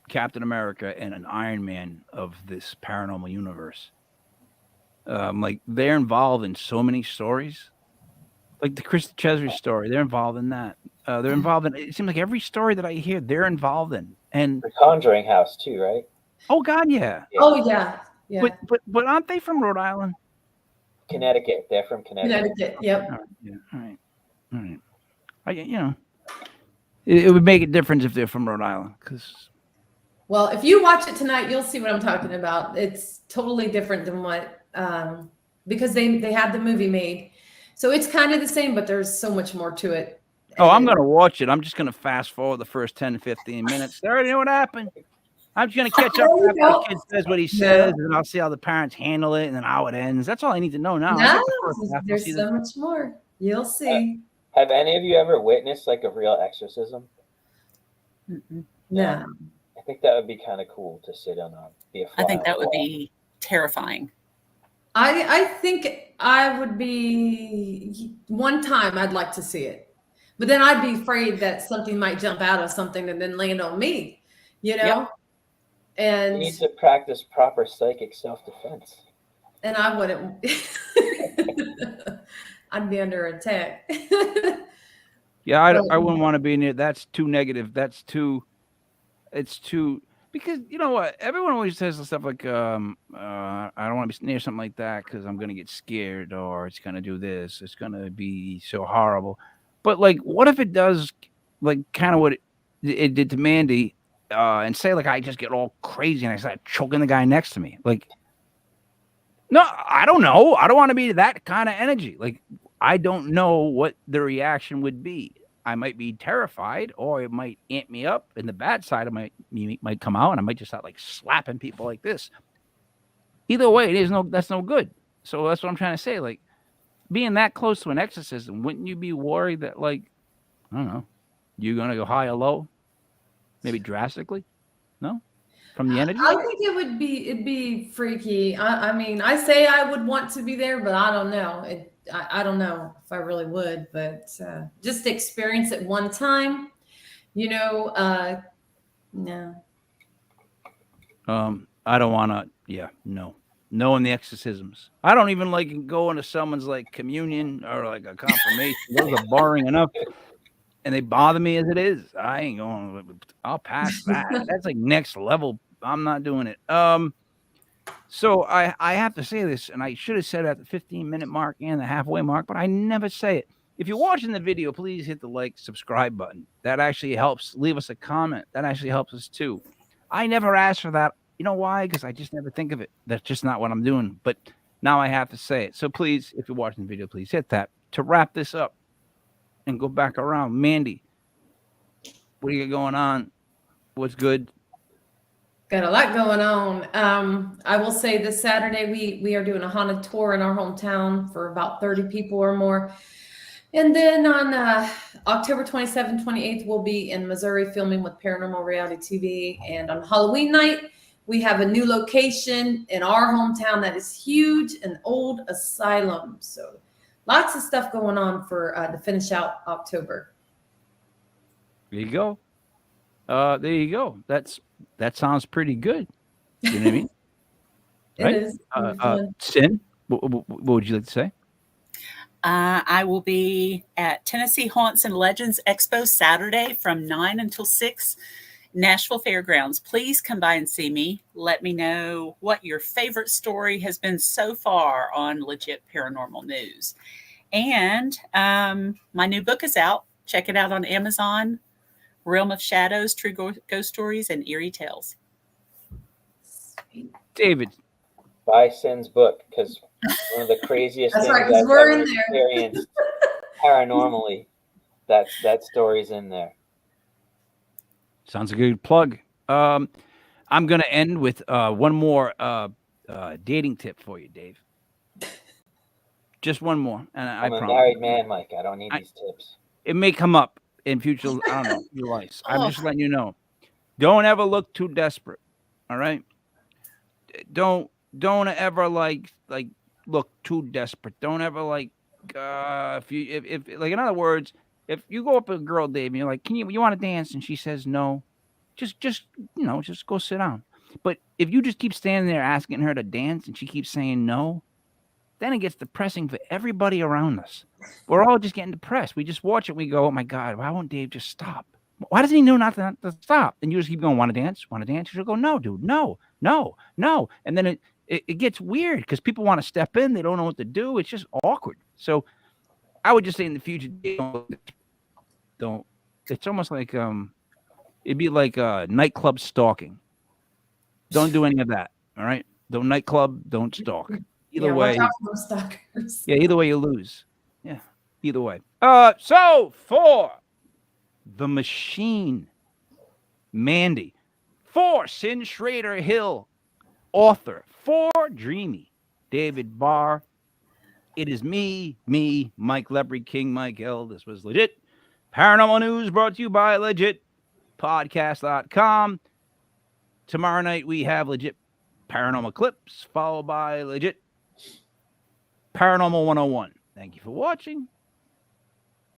Captain America and an Iron Man of this paranormal universe. Like they're involved in so many stories. Like the Chris Chesney story, they're involved in that. They're involved in. It seems like every story that I hear, they're involved in. And The Conjuring House too, right? oh God, yeah. Oh yeah, yeah. But aren't they from Rhode Island? Connecticut. They're from Connecticut. Yep. All right, yeah. All right. It would make a difference if they're from Rhode Island, because. Well, if you watch it tonight, you'll see what I'm talking about. It's totally different than what because they had the movie made. So it's kind of the same, but there's so much more to it. Oh, I'm going to watch it. I'm just going to fast forward the first 10 to 15 minutes. I already know what happened. I'm just going to catch up after the kid says what he says, and I'll see how the parents handle it, and then how it ends. That's all I need to know now. No, there's so much more. You'll see. Have any of you ever witnessed like a real exorcism? No. I think that would be kind of cool to sit on. I think that would be terrifying. I think I would be one time I'd like to see it, but then I'd be afraid that something might jump out of something and then land on me, you know? Yep. And you need to practice proper psychic self-defense. And I wouldn't. I'd be under attack. Yeah, I wouldn't want to be near. That's too negative. It's too, because you know what? Everyone always says stuff like, I don't want to be near something like that because I'm going to get scared, or it's going to do this. It's going to be so horrible. But like, what if it does like kind of what it did to Mandy, and say like I just get all crazy and I start choking the guy next to me? Like, no, I don't know. I don't want to be that kind of energy. Like, I don't know what the reaction would be. I might be terrified, or it might amp me up, and the bad side of me might come out, and I might just start like slapping people like this. Either way, that's no good. So that's what I'm trying to say. Like, being that close to an exorcism, wouldn't you be worried that, like, I don't know, you're gonna go high or low, maybe drastically? No, from the energy. I think it'd be freaky. I mean, I say I would want to be there, but I don't know. I don't know if I really would, but just to experience it one time, no. I don't want to. Yeah, no in the exorcisms. I don't even like going to someone's like communion or like a confirmation. Those are boring enough, and they bother me as it is. I ain't going. I'll pass that. That's like next level. I'm not doing it. So I have to say this, and I should have said it at the 15-minute mark and the halfway mark, but I never say it. If you're watching the video, please hit the like, subscribe button. That actually helps. Leave us a comment. That actually helps us too. I never asked for that. You know why? Because I just never think of it. That's just not what I'm doing. But now I have to say it. So please, if you're watching the video, please hit that. To wrap this up and go back around, Mandy, what do you got going on? What's good? Got a lot going on. I will say this Saturday we are doing a haunted tour in our hometown for about 30 people or more. And then on October 27th, 28th, we'll be in Missouri filming with Paranormal Reality TV. And on Halloween night, we have a new location in our hometown that is huge, an old asylum. So lots of stuff going on for to finish out October. There you go. There you go. That sounds pretty good. You know what I mean? Right? It is. Sin, what would you like to say? I will be at Tennessee Haunts and Legends Expo Saturday from 9 until 6, Nashville Fairgrounds. Please come by and see me. Let me know what your favorite story has been so far on Legit Paranormal News. And my new book is out. Check it out on Amazon. Realm of Shadows, True Ghost Stories, and Eerie Tales. David. Buy Sin's book, because one of the craziest That's things right, 'cause I've we're ever in there. experienced paranormally, that story's in there. Sounds a good plug. I'm going to end with one more dating tip for you, Dave. Just one more. And I'm a promise. married man, Mike. I don't need these tips. It may come up in future, I don't know, your life. I'm just letting you know. Don't ever look too desperate. All right? Don't ever like look too desperate. Don't ever like if like, in other words, if you go up to a girl, Dave, and you're like, you want to dance, and she says no, just go sit down. But if you just keep standing there asking her to dance and she keeps saying no, then it gets depressing for everybody around us. We're all just getting depressed. We just watch it. We go, oh my God, why won't Dave just stop? Why doesn't he know not to stop? And you just keep going, want to dance? Want to dance? She'll go, no, dude, no. And then it gets weird because people want to step in. They don't know what to do. It's just awkward. So I would just say in the future, don't. It's almost like it'd be like nightclub stalking. Don't do any of that. All right. Don't nightclub. Don't stalk. Either way. Watch out for those stalkers. Yeah. Either way, you lose. Yeah. Either way. So for the machine, Mandy. For Sin Shrader Hill, author. For Dreamy, David Barr. It is me, Mike Lepre, King Mike L. This was Legit Paranormal News, brought to you by LegitPodcast.com. Tomorrow night we have Legit Paranormal Clips, followed by Legit Paranormal 101. Thank you for watching.